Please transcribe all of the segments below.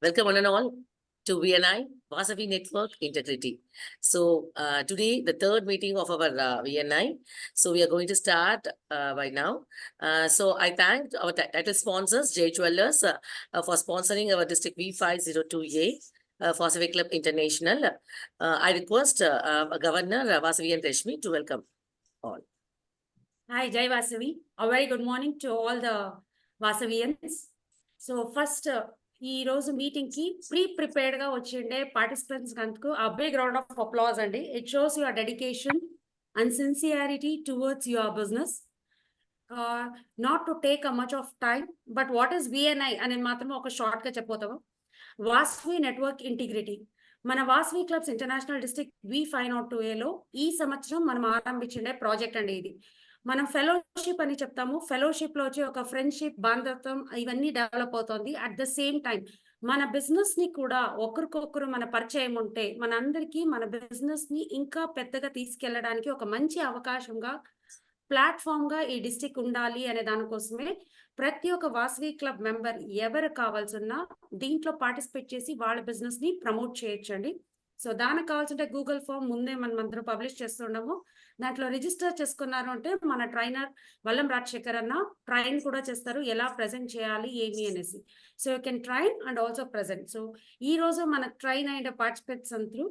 Welcome one and all to VNI, Vasavi Network Integrity. So today, the third meeting of our VNI. So we are going to start by now. So I thank our title sponsors, J Jewelers, for sponsoring our District V502A. Vasavi Club International. I request Governor Vasavi and Reshmi to welcome all. Hi, Jai Vasavi. A very good morning to all the Vasavians. So first, ఈ రోజు meeting కి prepared గా వచ్చిండే participants కందుకు a big round of applause అండి. It shows your dedication and sincerity towards your business. Not to take a much of time, but what is VNI అనేది మాత్రం ఒక short గా చెప్పబోతాము. Vasavi network integrity. మన Vasavi clubs international district V502Aలో ఈ సంవత్సరం మనం ఆరంభించిండే project అండి ఇది. మనం ఫెలోషిప్ అని చెప్తాము. ఫెలోషిప్ లో వచ్చి ఒక ఫ్రెండ్షిప్, బాంధవ్యం ఇవన్నీ డెవలప్ అవుతుంది. అట్ ద సేమ్ టైం మన బిజినెస్ ని కూడా ఒకరికొకరు మన పరిచయం ఉంటే మనందరికీ మన బిజినెస్ ని ఇంకా పెద్దగా తీసుకెళ్లడానికి ఒక మంచి అవకాశంగా, ప్లాట్ఫామ్ గా ఈ డిస్ట్రిక్ట్ ఉండాలి అనే దానికోసమే ప్రతి ఒక్క వాసవి క్లబ్ మెంబర్ ఎవరు కావాల్సిన దీంట్లో పార్టిసిపేట్ చేసి వాళ్ళ బిజినెస్ ని ప్రమోట్ చేయొచ్చండి. సో దానికి కావాల్సింటే గూగుల్ ఫామ్ ముందే మనం అందరూ పబ్లిష్ చేస్తున్నాము. దాంట్లో రిజిస్టర్ చేసుకున్నారు అంటే మన ట్రైనర్ వల్లం రాజశేఖర్ అన్న ట్రైన్ కూడా చేస్తారు, ఎలా ప్రజెంట్ చేయాలి ఏమి అనేసి. So you can train and also present. So ఈ రోజు మన ట్రైన్ అయిన పార్టిసిపెంట్స్ అందరూ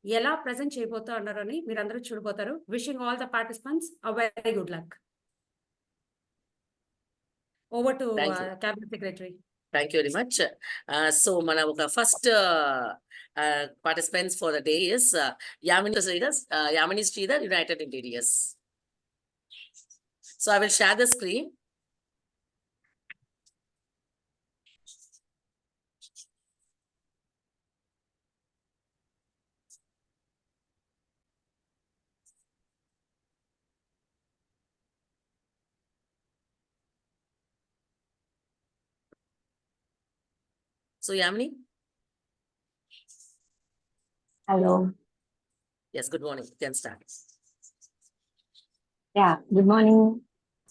ఎలా ప్రజెంట్ చేయబోతా ఉన్నారని మీరు అందరూ చూడబోతారు. Wishing all the participants a very good luck. Over to cabinet secretary. Thank you very much. So, mana first participants for the day is Yamini Sridhar, United Interiors. So, I will share the screen. So, Yamini? Hello. Yes, good morning. You can start. Yeah, good morning.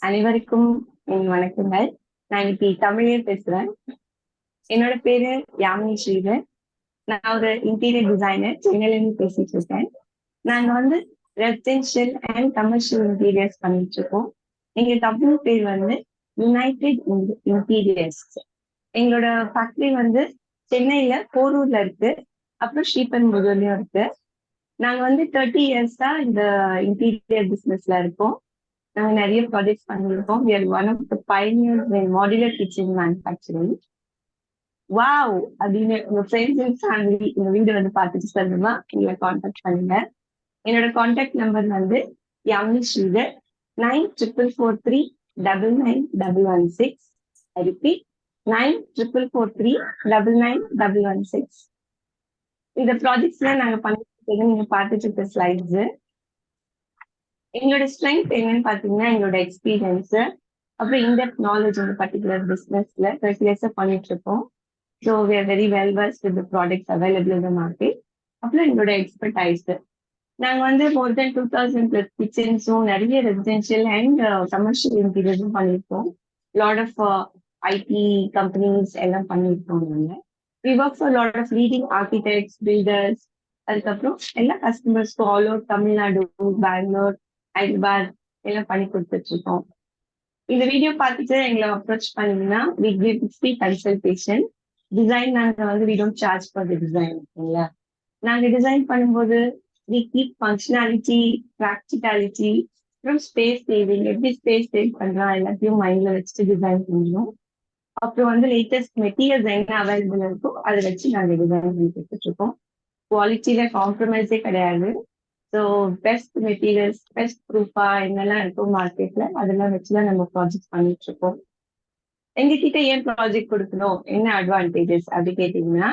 அனைவருக்கும் என் வணக்கங்கள். நான் இன்னைக்கு தமிழே பேசுறேன். என்னோட பேரு யாமினி ஸ்ரீதர். நான் ஒரு இன்டீரியர் டிசைனர், சென்னையில இருந்து பேசிட்டு இருக்கேன். நாங்க வந்து ரெசிடென்ஷியல் அண்ட் கமர்ஷியல் இன்டீரியர்ஸ் பண்ணிட்டு இருக்கோம். எங்க கம்பெனி பேர் வந்து யுனைடெட் இன்டீரியர்ஸ். எங்களோட ஃபேக்டரி வந்து சென்னையில போரூர்ல இருக்கு, அப்புறம் ஸ்ரீபெரும்புதூர்லயும் இருக்கு. நாங்க வந்து 30 years தான் இந்த இன்டீரியர் பிசினஸ்ல இருக்கோம். நாங்க நிறைய ப்ராஜெக்ட்ஸ் பண்ணியிருக்கோம். We are one of the pioneers in modular kitchen manufacturing. Wow அப்படின்னு உங்க ஃப்ரெண்ட்ஸ் அண்ட் ஃபேமிலி இந்த வீடியோ வந்து பார்த்துட்டு சொல்லணுமா எங்களை கான்டாக்ட் பண்ணுங்க. என்னோட கான்டாக்ட் நம்பர் வந்து யாமினி ஸ்ரீதர் 9443999116. I repeat 9443999116. இந்த ப்ராஜெக்ட்ஸ்ல நாங்க பண்ணிட்டு நீங்க பார்த்துட்டு இருக்க ஸ்லைட்ஸ். எங்களோட ஸ்ட்ரென்த் என்னன்னு பாத்தீங்கன்னா எங்களோட எக்ஸ்பீரியன்ஸ், அப்புறம் இன்டெப்த் நாலேஜ் இந்த பர்டிகுலர் பிசினஸ்ல 30 years பண்ணிட்டு இருக்கோம். So we are very well versed with the products available in the market. அப்புறம் எங்களோட எக்ஸ்பர்டைஸ். நாங்க வந்து more than 2000+ கிச்சன்ஸும் நிறைய ரெசிடென்ஷியல் அண்ட் கமர்ஷியல் இன்டீரியர்ஸும் பண்ணியிருக்கோம். லாட் ஆஃப் IT கம்பெனிஸ் எல்லாம் பண்ணியிருக்கோம். நாங்க we work for a lot of leading architects, builders, அதுக்கப்புறம் எல்லா கஸ்டமர்ஸ்க்கும் ஆல் ஓவர் தமிழ்நாடு, பெங்களூர், ஹைதராபாத் எல்லாம் பண்ணி கொடுத்துட்டு இருக்கோம். இந்த வீடியோ பார்த்துட்டு எங்களை அப்ரோச் பண்ணீங்கன்னா we give free consultation. Design நாங்க வந்து we don't charge for the design. ஓகேங்களா? நாங்க டிசைன் பண்ணும்போது we keep functionality, practicality, அப்புறம் ஸ்பேஸ் சேவிங், எப்படி ஸ்பேஸ் சேவ் பண்றோம் எல்லாத்தையும் மைண்ட்ல வச்சுட்டு டிசைன் பண்ணுவோம். அப்புறம் வந்து லேட்டஸ்ட் மெட்டீரியல்ஸ் என்ன அவைலபிள் இருக்கோ அதை வச்சு நாங்க டிசைன் பண்ணி கொடுத்துட்டு இருக்கோம். குவாலிட்டியில காம்ப்ரமைஸே கிடையாது. ஸோ பெஸ்ட் மெட்டீரியல்ஸ், பெஸ்ட் ப்ரூஃபா என்னெல்லாம் இருக்கும் மார்க்கெட்ல அதெல்லாம் வச்சுதான் நம்ம ப்ராஜெக்ட் பண்ணிட்டு இருக்கோம். எங்ககிட்ட ஏன் ப்ராஜெக்ட் கொடுக்கணும், என்ன அட்வான்டேஜஸ் அப்படி கேட்டீங்கன்னா,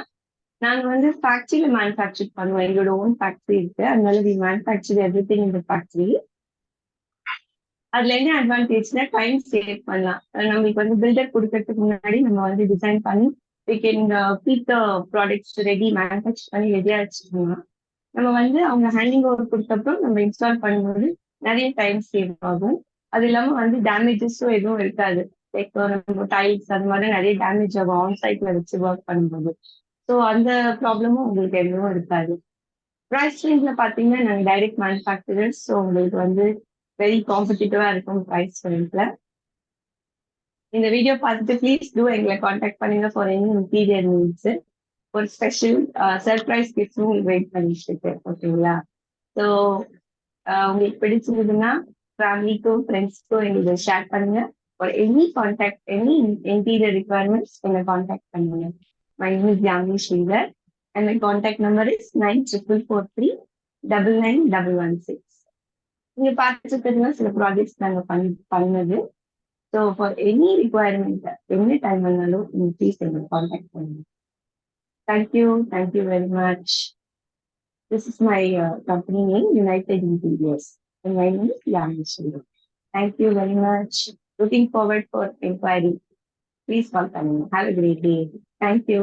நாங்க வந்து ஃபேக்டரியில மேனுஃபேக்சர் பண்ணுவோம். எங்களோட ஓன் ஃபேக்டரி இருக்கு, அதனால we manufacture everything in the factory. அதுல என்ன அட்வான்டேஜ்னா டைம் சேவ் பண்ணலாம். நம்மளுக்கு வந்து பில்டர் கொடுக்கறதுக்கு முன்னாடி நம்ம வந்து டிசைன் பண்ணி we can keep the products ready, manufacture பண்ணி ரெடியா வச்சுக்கோங்க. நம்ம வந்து அவங்க ஹேண்டிங் ஓவர் கொடுத்தப்பறம் நம்ம இன்ஸ்டால் பண்ணும்போது நிறைய டைம் சேவ் ஆகும். அது இல்லாம வந்து டேமேஜஸும் எதுவும் இருக்காது. லைக் நம்ம டைல்ஸ் அது மாதிரி நிறைய டேமேஜ் ஆகும் ஆன் சைட்ல வச்சு ஒர்க் பண்ணும்போது. ஸோ அந்த ப்ராப்ளமும் உங்களுக்கு எதுவும் இருக்காது. ப்ரைஸ் ரேஞ்ச்ல பார்த்தீங்கன்னா நாங்கள் டைரக்ட் மேனுஃபேக்சரர்ஸ், ஸோ உங்களுக்கு வந்து வெரி காம்படிட்டிவா இருக்கும் ப்ரைஸ் ரேஞ்ச்ல. இந்த வீடியோ பார்த்துட்டு ப்ளீஸ் டூ எங்களை காண்டாக்ட் பண்ணுங்க ஃபார் எனி இன்டீரியர் நீட்ஸ். ஒரு ஸ்பெஷல் சர்ப்ரைஸ் கிஃப்ட்ஸும் உங்களுக்கு வெயிட் பண்ணிட்டு இருக்கு. ஓகேங்களா? ஸோ உங்களுக்கு பிடிச்சிருந்ததுன்னா ஃபேமிலிக்கும் ஃப்ரெண்ட்ஸ்க்கும் எங்களுக்கு ஷேர் பண்ணுங்க. For any contact any interior requirements எங்களை காண்டாக்ட் பண்ணுங்க. My name is Yamini Sridhar and my contact number is 9443999116. நீங்க பார்த்துட்டு சில ப்ராஜெக்ட்ஸ் நாங்க பண்ணது. So for any requirement any time வந்தாலும் நீங்க ப்ளீஸ் எங்களை காண்டாக்ட் பண்ணுங்க. Thank you very much. This is my company name, United Interiors. And my name is Yamini Sridhar. Thank you very much. Looking forward for inquiry. Please call me. Have a great day. Thank you.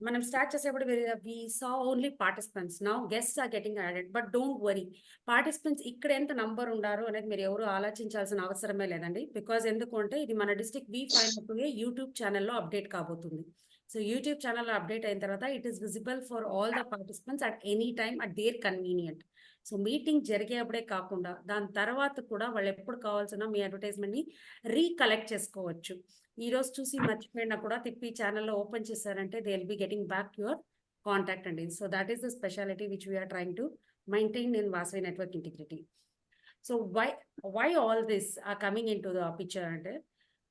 మనం start చేసేప్పుడు we saw only participants. Now guests are getting added, but don't worry. Participants ఇక్కడ ఎంత number ఉండారు అనేది మీరు ఎవరు ఆలోచించాల్సిన అవసరమే లేదండి. బికాజ్ ఎందుకంటే ఇది మన డిస్ట్రిక్ట్ V5 యూట్యూబ్ ఛానల్లో అప్డేట్ కాబోతుంది. సో యూట్యూబ్ ఛానల్లో అప్డేట్ అయిన తర్వాత it is visible for all the participants at any time at their convenient. So meeting జరిగేప్పుడే కాకుండా దాని తర్వాత కూడా వాళ్ళు ఎప్పుడు కావాల్సిన మీ అడ్వర్టైజ్మెంట్ని రీకలెక్ట్ చేసుకోవచ్చు. ఈ రోజు చూసి మర్చిపోయినా కూడా తిప్పి ఛానల్లో ఓపెన్ చేశారంటే they will be getting back your contact అండి. So that is the speciality which we are trying to maintain in Vasavi network integrity. So why all this are coming into the picture అంటే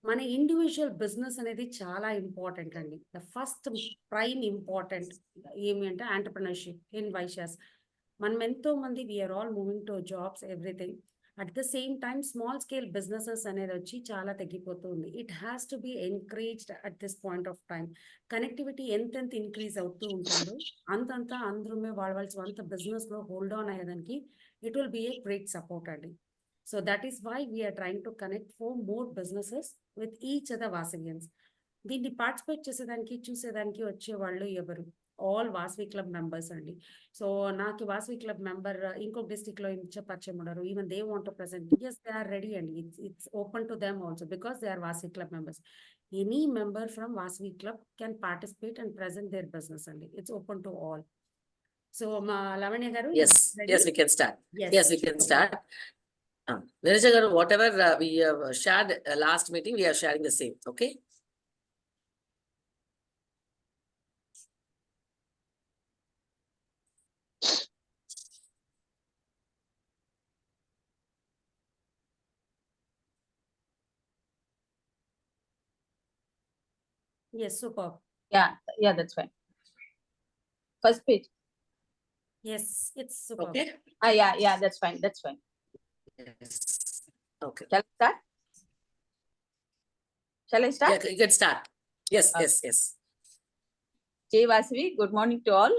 మన individual business అనేది చాలా important అండి. The first prime important ఏమి అంటే entrepreneurship in Vaishyas. మనం ఎంతో మంది we are all moving to jobs everything. At the same time small scale businesses అనేది వచ్చి చాలా తగ్గిపోతుంది. It has to be encouraged at this point of time. Connectivity ఎంతెంత ఇంక్రీజ్ అవుతూ ఉంటుందో అంతంతా అందరూ వాళ్ళ స్వంత బిజినెస్లో హోల్డ్ ఆన్ అయ్యేదానికి it will be a great support అండి. So that is why we are trying to connect for more businesses with each other Vasavians. దీన్ని పార్టిసిపేట్ చేసేదానికి చూసేదానికి వచ్చేవాళ్ళు ఎవరు? ఆల్ వాసవి క్లబ్ మెంబర్స్ అండి. సో నాకు వాసవి క్లబ్ మెంబర్ ఇంకొక డిస్ట్రిక్ట్ లో పరిచయం ఉన్నారు. Even they want to present, yes they are ready అండి. It's open to them also because they are Vasavi club members. Any member from Vasavi club can participate and present their business అండి. It's open to all. So మా లావణ్య గారు, Yes, ready? yes, we can start. Yes. Yes, we can start. Niranjan garu, whatever we have shared last meeting, we are sharing the same. Okay. Yes, superb. Yeah, that's fine. First page. Yes, it's superb. Okay. Yeah, that's fine. Yes. Okay. Shall I start? Yeah, you can start. Yes, Okay. yes. Jai Vasavi, good morning to all.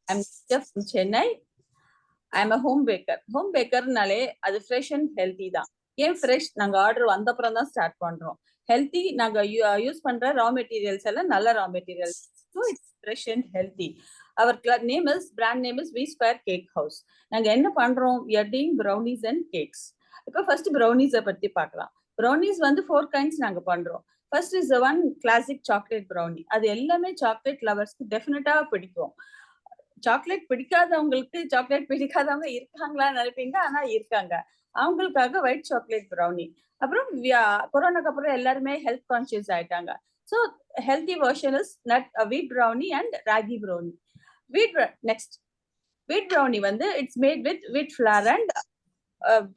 I'm from Chennai. I'm a home baker. Home baker nale adu fresh and healthy da. ஏன் fresh நாங்க order வந்த அப்புறம் தான் start பண்றோம். Healthy நாங்க use பண்ற ரா materials எல்லாம் நல்ல raw materials. So it's fresh and healthy. Our brand name is V square cake house. நாங்க என்ன பண்றோம்? we are doing brownies and cakes. இப்போ ஃபர்ஸ்ட் brownies பத்தி பார்க்கலாம். brownies வந்து 4 kinds நாங்க பண்றோம். First is the one classic chocolate brownie. அது எல்லாமே சாக்லேட் லவர்ஸ்க்கு டெஃபினட்டா பிடிக்கும். சாக்லேட் பிடிக்காதவங்களுக்கு சாக்லேட் பிடிக்காதவங்க இருக்காங்களான்னு நினைப்பீங்க, ஆனா இருக்காங்க. அவங்களுக்காக ஒயிட் சாக்லேட் ப்ரௌனி. அப்புறம் கொரோனாக்கு அப்புறம் எல்லாருமே ஹெல்த் கான்சியஸ் ஆயிட்டாங்க. ஸோ ஹெல்தி வெர்ஷன் இஸ் வீட் brownie and ragi brownie. Next வீட் ப்ரௌனி வந்து இட்ஸ் மேட் வித் வீட் flower and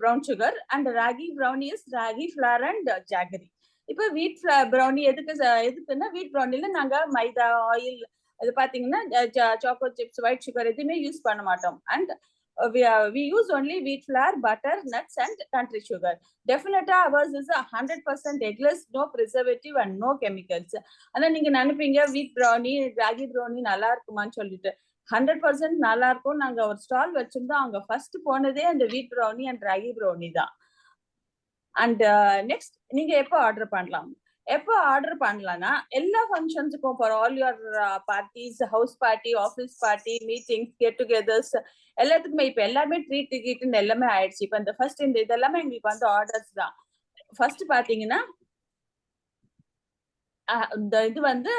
brown sugar and ragi brownie is ragi flower and jaggery. இப்போ வீட் ப்ரௌனி எதுக்குன்னா வீட் ப்ரௌனில நாங்க மைதா, ஆயில், அது பாத்தீங்கன்னா சாக்கோ சிப்ஸ், ஒயிட் சுகர் எதுவுமே யூஸ் பண்ண மாட்டோம். And we use only wheat flour, butter, nuts and country sugar. Definitely ours is 100% eggless, no preservative and no chemicals. ஆனா நீங்க நினைப்பீங்க வீட் ப்ரௌனி, ராகி ப்ரௌனி நல்லா இருக்குமான்னு சொல்லிட்டு. 100% நல்லா இருக்கும். நாங்க ஒரு ஸ்டால் வச்சிருந்தோம். அவங்க ஃபர்ஸ்ட் போனதே அந்த wheat brownie and ragi brownie தான். அண்ட் நெக்ஸ்ட் நீங்க எப்போ ஆர்டர் பண்ணலாம்? எப்போ ஆர்டர் பண்ணலாம்னா எல்லா ஃபங்க்ஷன்ஸுக்கும் for all your parties, house party, office party, meetings, get togethers எல்லாத்துக்குமே இப்போ எல்லாமே ட்ரீட் கீட்டுன்னு எல்லாமே ஆயிடுச்சு. இப்போ இந்த ஃபர்ஸ்ட் இந்த இதெல்லாமே எங்களுக்கு வந்து ஆர்டர்ஸ் தான். ஃபர்ஸ்ட் பாத்தீங்கன்னா இந்த இது வந்து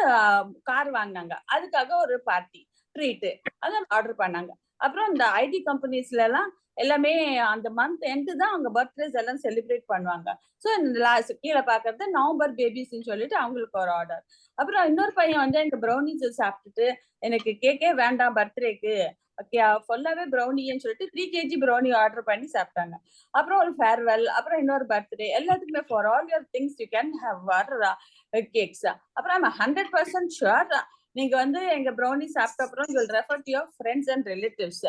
கார் வாங்கினாங்க, அதுக்காக ஒரு பார்ட்டி ட்ரீட் அதான் ஆர்டர் பண்ணாங்க. அப்புறம் இந்த ஐடி கம்பெனிஸ்ல எல்லாம் எல்லாமே அந்த மந்த் எண்டு தான் அவங்க பர்த்டேஸ் எல்லாம் செலிப்ரேட் பண்ணுவாங்க. ஸோ இந்த கீழே பாக்குறது நவம்பர் பேபிஸ்ன்னு சொல்லிட்டு அவங்களுக்கு ஒரு ஆர்டர். அப்புறம் இன்னொரு பையன் வந்து எனக்கு ப்ரௌனிஸ் சாப்பிட்டுட்டு எனக்கு கேக்கே வேண்டாம் பர்த்டேக்கு, ஃபுல்லாவே ப்ரௌனின்னு சொல்லிட்டு 3 kg ப்ரௌனி ஆர்டர் பண்ணி சாப்பிட்டாங்க. அப்புறம் ஒரு ஃபேர்வெல், அப்புறம் இன்னொரு பர்த்டே, எல்லாத்துக்குமே for all your things you can have cakes. அப்புறம் 100% ஷுர் நீங்க வந்து எங்க ப்ரௌனி சாப்பிட்ட அப்புறம் you will refer to your friends and relatives.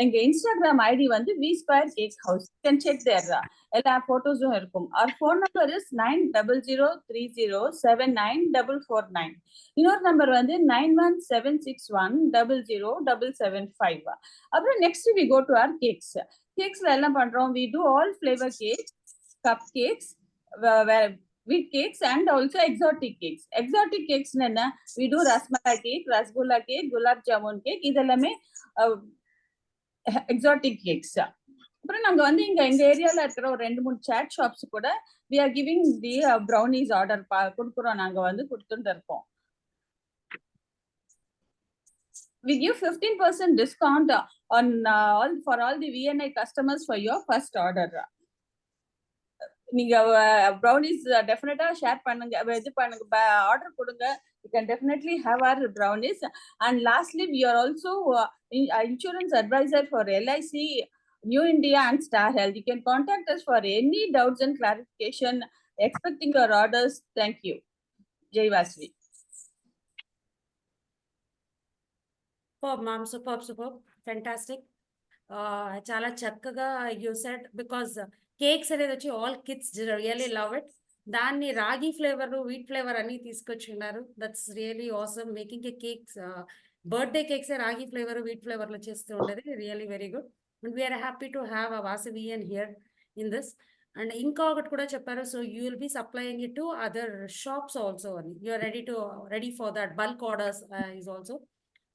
எங்க இன்ஸ்டாகிராம் ஐடி வந்து V square cake house, can check there, எல்லா போட்டோஸும் இருக்கும். Our phone number is 9003079449. இன்னொரு நம்பர் வந்து 9176100775. அப்புறம் next we go to our cakes. கேக்ஸ்ல என்ன பண்றோம், we do all flavour cakes, cup cakes, wheat cakes and also exotic cakes. Exotic cakes என்ன, we do rasmalai cake, rasgulla cake, gulab jamun cake, இதெல்லாமே exotic cakes. அப்புறம் நாங்க வந்து எங்க ஏரியால இருக்கிற ஒரு 2-3 சாட் ஷாப்ஸ் கூட we are giving the brownies order கொடுக்குறோம், நாங்க வந்து கொடுத்துட்டு இருக்கோம். We give 15% discount on for all the VNI customers for your first order. நீங்க ப்ரௌனிஸ் டெஃபினட்டா ஷேர் பண்ணுங்க, இது பண்ணுங்க, ஆர்டர் கொடுங்க. You can definitely have our brownies. And lastly, we are also insurance advisor for LIC, New India and Star Health. You can contact us for any doubts and clarification. Expecting your orders. Thank you. Jai Vasvi. Superb, ma'am. Superb. Fantastic. చాలా చక్కగా you said, because cakes అనేది వచ్చి all kids really love it. దాన్ని ragi flavour, wheat flavour అన్ని తీసుకొచ్చున్నారు. That's really awesome. Making a cakes, birthday cakes ragi flavour, wheat flavour లో చేస్తూ ఉండేది really very good. And we are happy to have a Vasavian here in this. And ఇంకా ఒకటి కూడా చెప్పారు, so you will be supplying it to other shops also అని. You are ready for that bulk orders is also.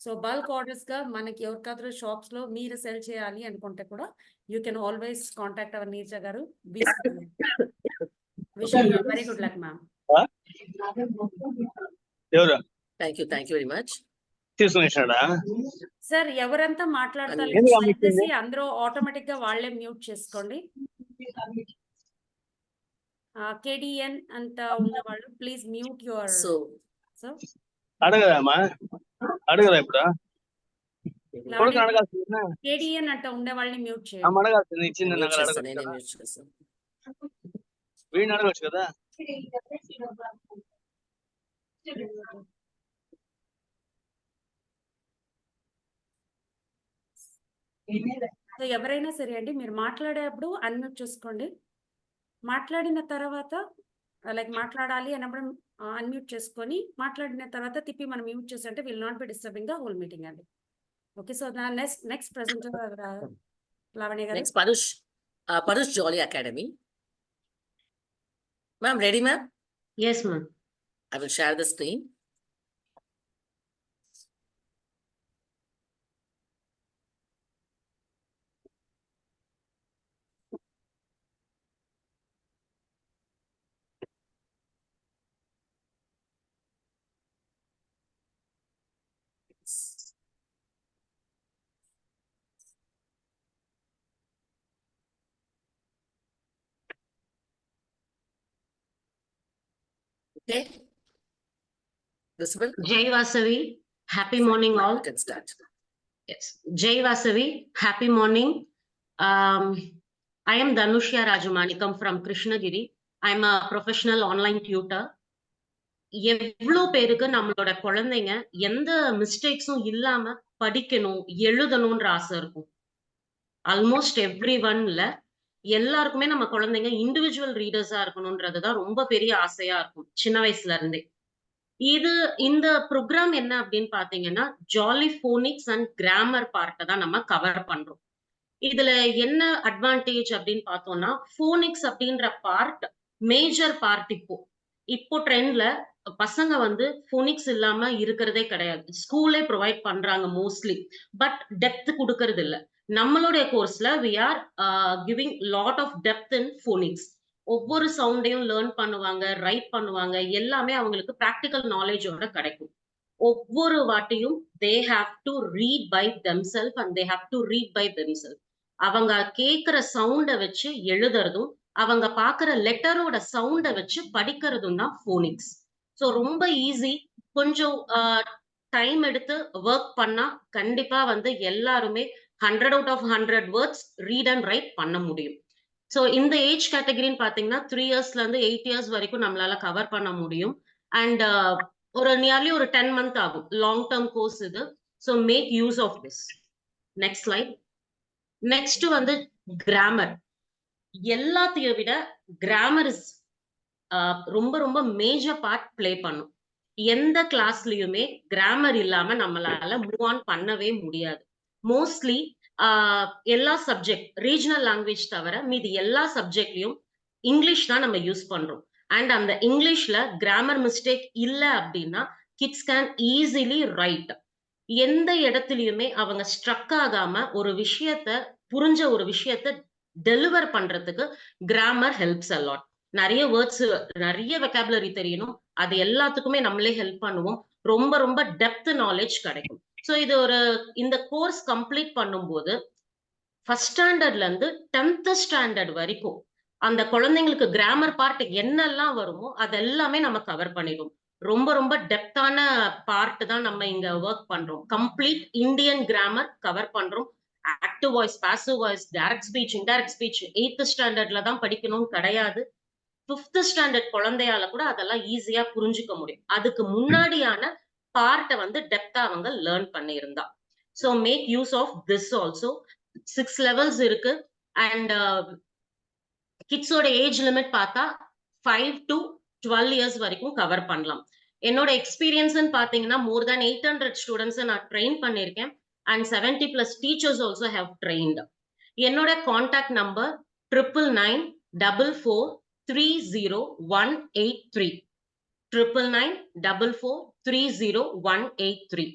So bulk orders గా మనకి ఎవరికాದ್ರೂ shops లో మీరు cell చేయాలి అనుకుంటే కూడా you can always contact our Neeraja garu. Wish you very good luck ma'am. Thank you very much. Sir ఎవరంతా మాట్లాడతారు అందరూ ఆటోమేటిక్ గా వాళ్ళే మ్యూట్ చేసుకోండి. కేడిఎన్ అంతా ఉన్న వాళ్ళు ప్లీజ్ మ్యూట్ యువర్. So అడగదా ఇప్పుడు కేడిఎన్ అంట ఉండే వాళ్ళని మ్యూట్ చేయండి. నేనే మ్యూట్ చేస్తాను. వీడిని అడగచ్చు కదా. సో ఎవరైనా సరే అండి, మీరు మాట్లాడేటప్పుడు అన్మ్యూట్ చేసుకోండి. మాట్లాడిన తర్వాత లైక్ మాట్లాడాలి అన్నప్పుడు అన్మ్యూట్ చేసుకొని మాట్లాడిన తర్వాత తిప్పి మనం మ్యూట్ చేస్తుంటే will not be disturbing the whole meeting అండి. ఓకే, సో నా నెక్స్ట్ ప్రెజెంటర్ లావణ్య గారు. Next Parush Jolly Academy. Ma'am, ready ma'am? Yes, ma'am. I will share the screen. Okay. Visible? Jai Vasavi, happy morning all. You can start. Yes, Jai Vasavi, happy morning. I am Dhanushya Rajamanikam from Krishnagiri. I am a professional online tutor. எவ்வளோ பேருக்கு நம்மளோட குழந்தைங்க எந்த மிஸ்டேக்ஸும் இல்லாம படிக்கணும், எழுதணும்ன்ற ஆசை இருக்கும். Almost every ஒன்ல எல்லாருக்குமே நம்ம குழந்தைங்க இண்டிவிஜுவல் ரீடர்ஸா இருக்கணும்ன்றதுதான் ரொம்ப பெரிய ஆசையா இருக்கும் சின்ன வயசுல இருந்தே. இந்த ப்ரோக்ராம் என்ன அப்படின்னு பாத்தீங்கன்னா, ஜாலி ஃபோனிக்ஸ் அண்ட் கிராமர் பார்ட்டை தான் நம்ம கவர் பண்றோம். இதுல என்ன அட்வான்டேஜ் அப்படின்னு பார்த்தோம்னா, ஃபோனிக்ஸ் அப்படின்ற பார்ட் மேஜர் பார்ட். இப்போ ட்ரெண்ட்ல பசங்க வந்து ஃபோனிக்ஸ் இல்லாம இருக்கிறதே கிடையாது. ஸ்கூலே ப்ரொவைட் பண்றாங்க மோஸ்ட்லி, பட் டெப்த் கொடுக்கறது இல்ல. நம்மளுடைய கோர்ஸ்ல we are giving lot of depth in phonics. ஒவ்வொரு சவுண்டையும் லேர்ன் பண்ணுவாங்க, ரைட் பண்ணுவாங்க. எல்லாமே அவங்களுக்கு பிராக்டிகல் நாலேஜோட கிடைக்கும். ஒவ்வொரு வாட்டியும் they have to read by themself and they have to read by themself. அவங்க கேட்கிற சவுண்ட வச்சு எழுதுறதும், அவங்க பார்க்குற லெட்டரோட சவுண்ட வச்சு படிக்கிறதும் தான் ஃபோனிக்ஸ். ஸோ ரொம்ப ஈஸி. கொஞ்சம் டைம் எடுத்து ஒர்க் பண்ணா கண்டிப்பா வந்து எல்லாருமே 100 out of 100 words read and write பண்ண முடியும். ஸோ இந்த ஏஜ் கேட்டகரின்னு பாத்தீங்கன்னா 3 இயர்ஸ்ல இருந்து 8 இயர்ஸ் வரைக்கும் நம்மளால கவர் பண்ண முடியும். அண்ட் ஒரு நியர்லி ஒரு 10 மந்த் ஆகும். லாங் டேர்ம் கோர்ஸ் இது. So make use of this. Next slide. Next வந்து கிராமர். எல்லாத்தையும் விட கிராமர் இஸ் ரொம்ப ரொம்ப மேஜர் பார்ட் பிளே பண்ணும். எந்த கிளாஸ்லயுமே கிராமர் இல்லாம நம்மளால மூவ் ஆன் பண்ணவே முடியாது. மோஸ்ட்லி எல்லா சப்ஜெக்ட் ரீஜனல் லாங்குவேஜ் தவிர மீதி எல்லா சப்ஜெக்ட்லயும் இங்கிலீஷ் தான் நம்ம யூஸ் பண்றோம். அண்ட் அந்த இங்கிலீஷ்ல கிராமர் மிஸ்டேக் இல்ல அப்படின்னா கிட்ஸ் கேன் ஈஸிலி ரைட். எந்த இடத்துலயுமே அவங்க ஸ்ட்ரக் ஆகாம ஒரு விஷயத்த புரிஞ்ச ஒரு விஷயத்த டெலிவர் பண்றதுக்கு கிராமர் ஹெல்ப்ஸ் அ லாட். நிறைய வேர்ட்ஸ், நிறைய வெக்காபுலரி தெரியணும். அது எல்லாத்துக்குமே நம்மளே ஹெல்ப் பண்ணுவோம். ரொம்ப ரொம்ப டெப்த் நாலேஜ் கிடைக்கும். ஸோ இது இந்த கோர்ஸ் கம்ப்ளீட் பண்ணும்போது ஃபர்ஸ்ட் ஸ்டாண்டர்ட்ல இருந்து 10th ஸ்டாண்டர்ட் வரைக்கும் அந்த குழந்தைங்களுக்கு கிராமர் பார்ட் என்னெல்லாம் வருமோ அதெல்லாமே நம்ம கவர் பண்ணிடுவோம். ரொம்ப ரொம்ப டெப்தான பார்ட் தான் நம்ம இங்க ஒர்க் பண்றோம். கம்ப்ளீட் இந்தியன் கிராமர் கவர் பண்றோம். Active voice, passive voice, direct speech, indirect speech 8th ஸ்டாண்டர்ட்ல தான் படிக்கணும்னு கிடையாது. 5th ஸ்டாண்டர்ட் குழந்தையால கூட அதெல்லாம் ஈஸியா புரிஞ்சுக்க முடியும். அதுக்கு முன்னாடியான பார்ட்டை வந்து டெப்தா அவங்க லேர்ன் பண்ணியிருந்தா. So make use of this also. 6 levels இருக்கு. அண்ட் கிட்ஸோட ஏஜ் லிமிட் பார்த்தா 5 to 12 இயர்ஸ் வரைக்கும் கவர் பண்ணலாம். என்னோட எக்ஸ்பீரியன்ஸ் பாத்தீங்கன்னா மோர் தேன் 800 ஸ்டூடெண்ட்ஸ் நான் ட்ரெயின் பண்ணிருக்கேன். And 70+ teachers also have trained. என்னோட கான்டாக்ட் நம்பர் 9994430183. 9994430183.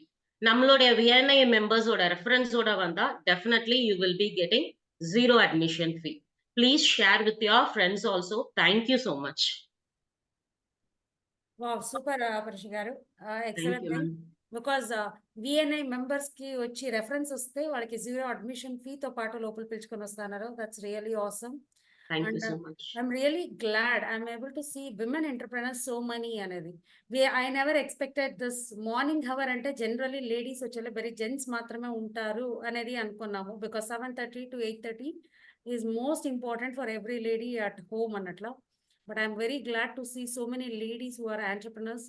நம்மளுடைய VNI மெம்பர்ஸோட ரெஃபரன்ஸோட வந்தா definitely you will be getting 0 admission fee. Please share with your friends also. Thank you so much. Wow, super, Parshi garu. Thank Excellent you, thing. ma'am. Because VNI members ki వచ్చి reference వస్తే వాళ్ళకి 0 admission fee తో పాటు లోపల పిలుచుకొని వస్తున్నారు. That's really awesome. Thank you And so much. I'm really glad I'm able to see women entrepreneurs so many అనేది. I never expected this morning hour అంటే generally ladies వచ్చేలా very gents మాత్రమే ఉంటారు అనేది అనుకున్నాము. Because 7:30 to 8:30 is most important for every lady at home అన్నట్లా. But I'm very glad to see so many ladies who are entrepreneurs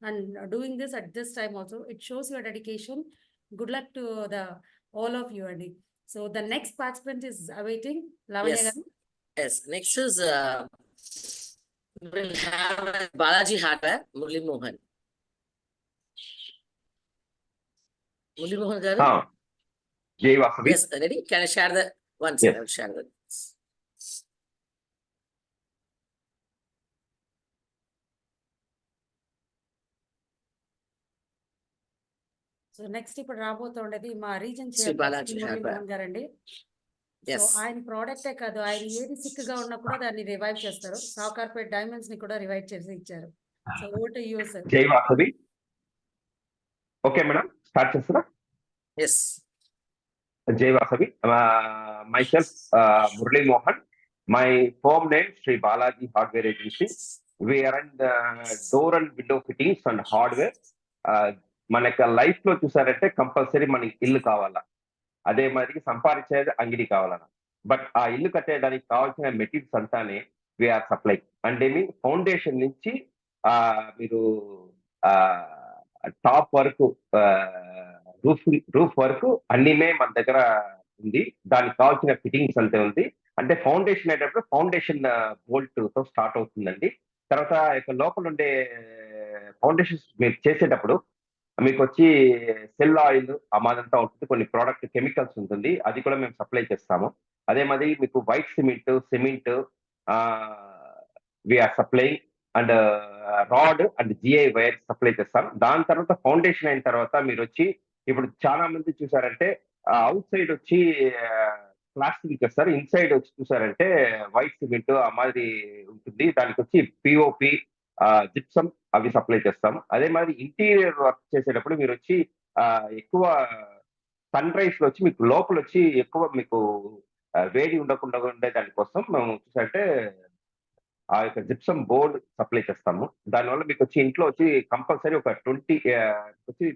and doing this at this time also. It shows your dedication. Good luck to all of you, Andy. So the next participant is awaiting. Lavanya Yes. garu. Yes, next is we'll have Balaji Hardware, Murli Mohan. Murli Mohan garu? Jay Vasavi. Yes, ready? Can I share the one? Yes. I will share the. So next ఇప్పుడు రాబోతుండేది మా reason Shri Balaji Murali Hardware. Mohan గారండి. So Yes. ఆయన ప్రోడక్టే కాదు, ఆయన ఏది sick గా ఉన్నా కూడా దాన్ని రివైవ్ చేస్తారు. సాఫ్ట్ కార్పెట్ డైమండ్స్ ని కూడా రివైవ్ చేసి ఇచ్చారు. So over to you sir. Jay Vasavi. Okay, madam. Start chestura. Yes. Jay Vasavi. Myself, Murali Mohan. My firm name, Sri Balaji Hardware Agency. We are in the door and window fittings and hardware. మనకి life లో చూసారంటే compulsory మనకి ఇల్లు కావాలా, అదే మరి సంపాదించేది అంగిడి కావాలన్నా. బట్ ఆ ఇల్లు కట్టేయడానికి కావాల్సిన మెటీరియల్స్ అంతానే వీఆర్ సప్లై. అంటే మీ ఫౌండేషన్ నుంచి మీరు టాప్ వరకు రూఫ్ వరకు అన్నిమే మన దగ్గర ఉంది. దానికి కావాల్సిన ఫిట్టింగ్స్ అంతే ఉంది. అంటే ఫౌండేషన్ అయ్యేటప్పుడు ఫౌండేషన్ బోల్ట్ తో స్టార్ట్ అవుతుందండి. తర్వాత లోపల ఉండే ఫౌండేషన్స్ మీరు చేసేటప్పుడు మీకు వచ్చి సెల్ ఆయిల్ అమాదంతా ఉంటుంది, కొన్ని ప్రోడక్ట్ కెమికల్స్ ఉంటుంది, అది కూడా మేము సప్లై చేస్తాము. అదే మరి మీకు white cement we are supply and rod and GI wire supply చేస్తాం. దాని తర్వాత ఫౌండేషన్ అయిన తర్వాత మీరు వచ్చి ఇప్పుడు చాలా మంది చూసారంటే అవుట్ సైడ్ వచ్చి ప్లాస్టిక్ ఇస్తారు. ఇన్సైడ్ వచ్చి చూసారంటే వైట్ సిమెంట్ ఆ మాదిరి ఉంటుంది. దానికి వచ్చి పిఓపి, జిప్సమ్ అవి సప్లై చేస్తాం. అదే మాదిరి ఇంటీరియర్ వర్క్ చేసేటప్పుడు మీరు వచ్చి ఎక్కువ సన్ రైజ్ లో వచ్చి మీకు లోపల వచ్చి ఎక్కువ మీకు వేడి ఉండకుండా ఉండే దానికోసం మేము చూసారంటే ఆ యొక్క జిప్సమ్ బోర్డ్ సప్లై చేస్తాము. దానివల్ల మీకు వచ్చి ఇంట్లో వచ్చి కంపల్సరీ ఒక 20 వచ్చి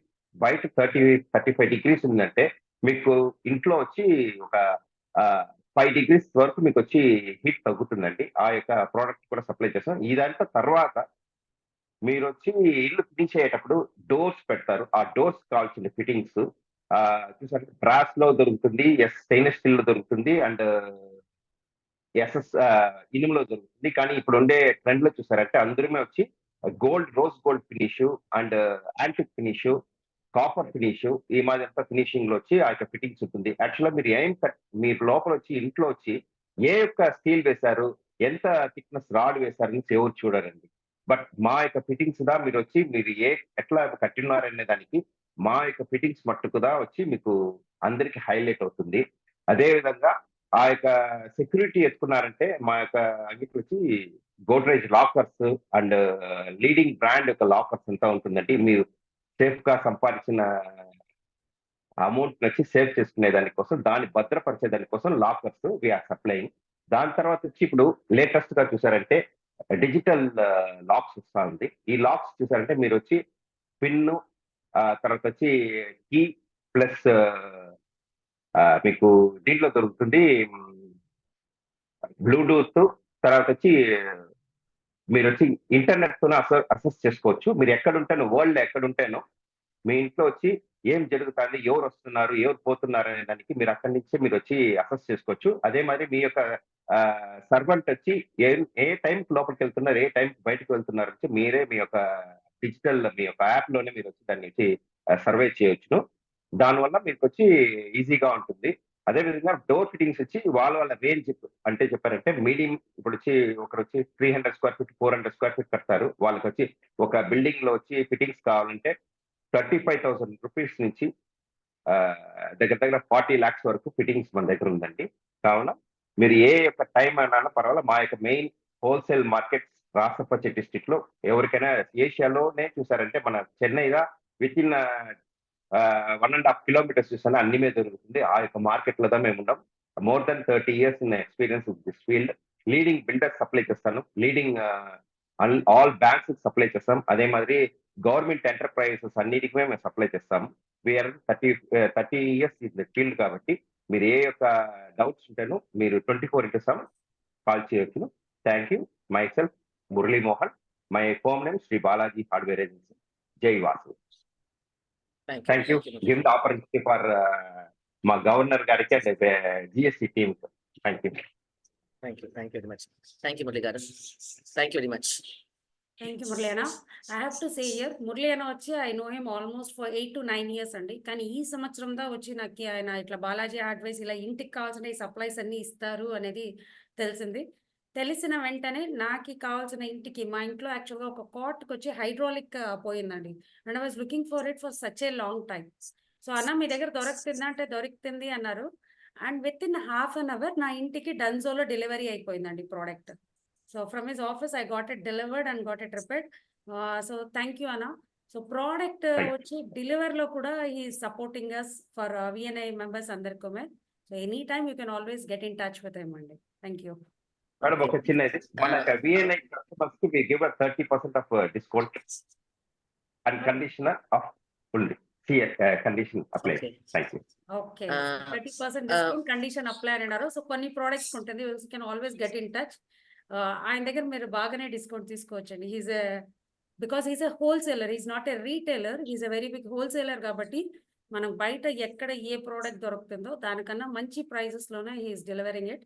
బయట 35 డిగ్రీస్ ఉందంటే మీకు ఇంట్లో వచ్చి ఒక 5 డిగ్రీస్ వరకు మీకు వచ్చి హీట్ తగ్గుతుందండి. ఆ యొక్క ప్రోడక్ట్ కూడా సప్లై చేస్తాం. ఇదంతా తర్వాత మీరు వచ్చి ఇల్లు ఫినిష్ అయ్యేటప్పుడు డోర్స్ పెడతారు. ఆ డోర్స్ కావాల్సిన ఫిట్టింగ్స్ చూసారు బ్రాస్ లో దొరుకుతుంది, స్టెయిన్లెస్ స్టీల్ లో దొరుకుతుంది, అండ్ ఎస్ఎస్ ఇనుములో దొరుకుతుంది. కానీ ఇప్పుడు ఉండే ట్రెండ్ లో చూసారంటే అందరమే వచ్చి rose gold finish and antique finish, copper finish ఈ మాదిరి ఫినిషింగ్ లో వచ్చి ఆ యొక్క ఫిట్టింగ్స్ ఉంటుంది. యాక్చువల్గా మీరు లోపల వచ్చి ఇంట్లో వచ్చి ఏ యొక్క స్టీల్ వేశారు, ఎంత థిక్నెస్ రాడ్ వేశారు అని ఎవరు చూడరండి. బట్ మా యొక్క ఫిట్టింగ్స్ దా మీరు వచ్చి మీరు ఎట్లా కట్టినారనే దానికి మా యొక్క ఫిట్టింగ్స్ మట్టుకుదా వచ్చి మీకు అందరికి హైలైట్ అవుతుంది. అదే విధంగా ఆ యొక్క సెక్యూరిటీ ఎత్తుకున్నారంటే మా యొక్క అంగిట్లో వచ్చి Godrej lockers and leading brand యొక్క లాకర్స్ అంతా ఉంటుందండి. మీరు సేఫ్ గా సంపాదించిన అమౌంట్ వచ్చి సేవ్ చేసుకునే దానికోసం, దాన్ని భద్రపరిచే దానికోసం లాకర్స్ వీఆర్ సప్లైయింగ్. దాని తర్వాత వచ్చి ఇప్పుడు లేటెస్ట్ గా చూసారంటే డిజిటల్ లాక్స్ వస్తా ఉంది. ఈ లాక్స్ చూసారంటే మీరు వచ్చి పిన్ తర్వాత వచ్చి కీ ప్లస్ మీకు దీంట్లో దొరుకుతుంది బ్లూటూత్, తర్వాత వచ్చి మీరు వచ్చి ఇంటర్నెట్ తో అసెస్ చేసుకోవచ్చు. మీరు ఎక్కడుంటేనో వరల్డ్ ఎక్కడుంటేనో మీ ఇంట్లో వచ్చి ఏం జరుగుతుంది, ఎవరు వస్తున్నారు, ఎవరు పోతున్నారు అనే దానికి మీరు అక్కడి నుంచే మీరు వచ్చి అసెస్ చేసుకోవచ్చు. అదే మరి మీ యొక్క సర్వెంట్ వచ్చి ఏ టైంకి లోపలికి వెళ్తున్నారు, ఏ టైంకి బయటకు వెళ్తున్నారు వచ్చి మీరే మీ యొక్క డిజిటల్ మీ యొక్క యాప్ లోనే మీరు వచ్చి దాన్ని వచ్చి సర్వే చేయొచ్చును. దానివల్ల మీకు వచ్చి ఈజీగా ఉంటుంది. అదే విధంగా డోర్ ఫిట్టింగ్స్ వచ్చి వాళ్ళ రేంజ్ అంటే చెప్పారంటే మీడియం ఇప్పుడు వచ్చి ఒకరు వచ్చి 300 స్క్వేర్ ఫీట్ 400 స్క్వేర్ ఫీట్ కడతారు. వాళ్ళకి వచ్చి ఒక బిల్డింగ్ లో వచ్చి ఫిట్టింగ్స్ కావాలంటే 35,000 రూపీస్ నుంచి దగ్గర 40 lakhs వరకు ఫిట్టింగ్స్ మన దగ్గర ఉందండి. కావున మీరు ఏ యొక్క టైం అన్నా పర్వాలేదు, మా యొక్క మెయిన్ హోల్సేల్ మార్కెట్ రాసపచ్చి డిస్ట్రిక్ట్ లో ఎవరికైనా ఏషియాలోనే చూసారంటే మన చెన్నైగా విత్ ఇన్ 1.5 kilometers చూసాను అన్ని మీద దొరుకుతుంది. ఆ యొక్క మార్కెట్ లో మేము ఉన్నాం. More than 30 years in experience with this field. Leading builders supply చేస్తాను, లీడింగ్ ఆల్ బ్యాంక్స్ సప్లై చేస్తాం. అదే మాదిరి గవర్నమెంట్ ఎంటర్ప్రైజెస్ అన్నిటికీ మేము సప్లై చేస్తాము. We are 30 years in the field కాబట్టి మీరు ఏ యొక్క డౌట్స్ ఉంటేనో మీరు 24/7 కాల్ చేయొచ్చును. Thank you. Myself Murali Mohan, my home name Shri Balaji hardware agency. Jai Vasu. Thank you. Give the opportunity for మా గవర్నర్ గారికి and GSC team. Thank you. Thank you very much. Thank you, Murli garu. Thank you very much. Thank you మురళీనా. I have to say here మురళీనా వచ్చి I know him almost for 8 to 9 years అండి. కానీ ఈ సంవత్సరం దా వచ్చి నాకు ఆయన ఇట్లా బాలాజీ హార్డ్వేర్స్ ఇలా ఇంటికి కావాల్సిన సప్లైస్ అన్ని ఇస్తారు అనేది తెలిసింది. తెలిసిన వెంటనే నాకు కావాల్సిన ఇంటికి మా ఇంట్లో యాక్చువల్గా ఒక కాట్కి వచ్చి హైడ్రాలిక్ పోయిందండి. And I was looking for it for such a long time. So అన్న మీ దగ్గర దొరుకుతుందా అంటే దొరుకుతుంది అన్నారు. And within ½ an hour నా ఇంటికి డన్జోలో డెలివరీ అయిపోయిందండి product. So from his office I got it delivered and got it repaired. So thank you అన్న. సో ప్రోడక్ట్ వచ్చి డెలివరీలో కూడా he supporting us for VNI members అందరికీ. So any time you can always get in touch with him అండి. Thank you. Madam ఒక చిన్నది, మన VNI customers కి we give 30% off discount and conditioner of full condition apply. Thank you. Okay 30% discount condition apply అన్నారు. So కొన్ని products ఉంటుంది, you can always get in touch. ఆయన దగ్గర మీరు బాగానే డిస్కౌంట్ తీసుకోవచ్చండి. Because he's a wholesaler, is not a retailer, is a very big wholesaler. కాబట్టి మనం బయట ఎక్కడ ఏ ప్రోడక్ట్ దొరుకుతుందో దానికన్నా మంచి ప్రైజెస్ లోనే he is delivering it.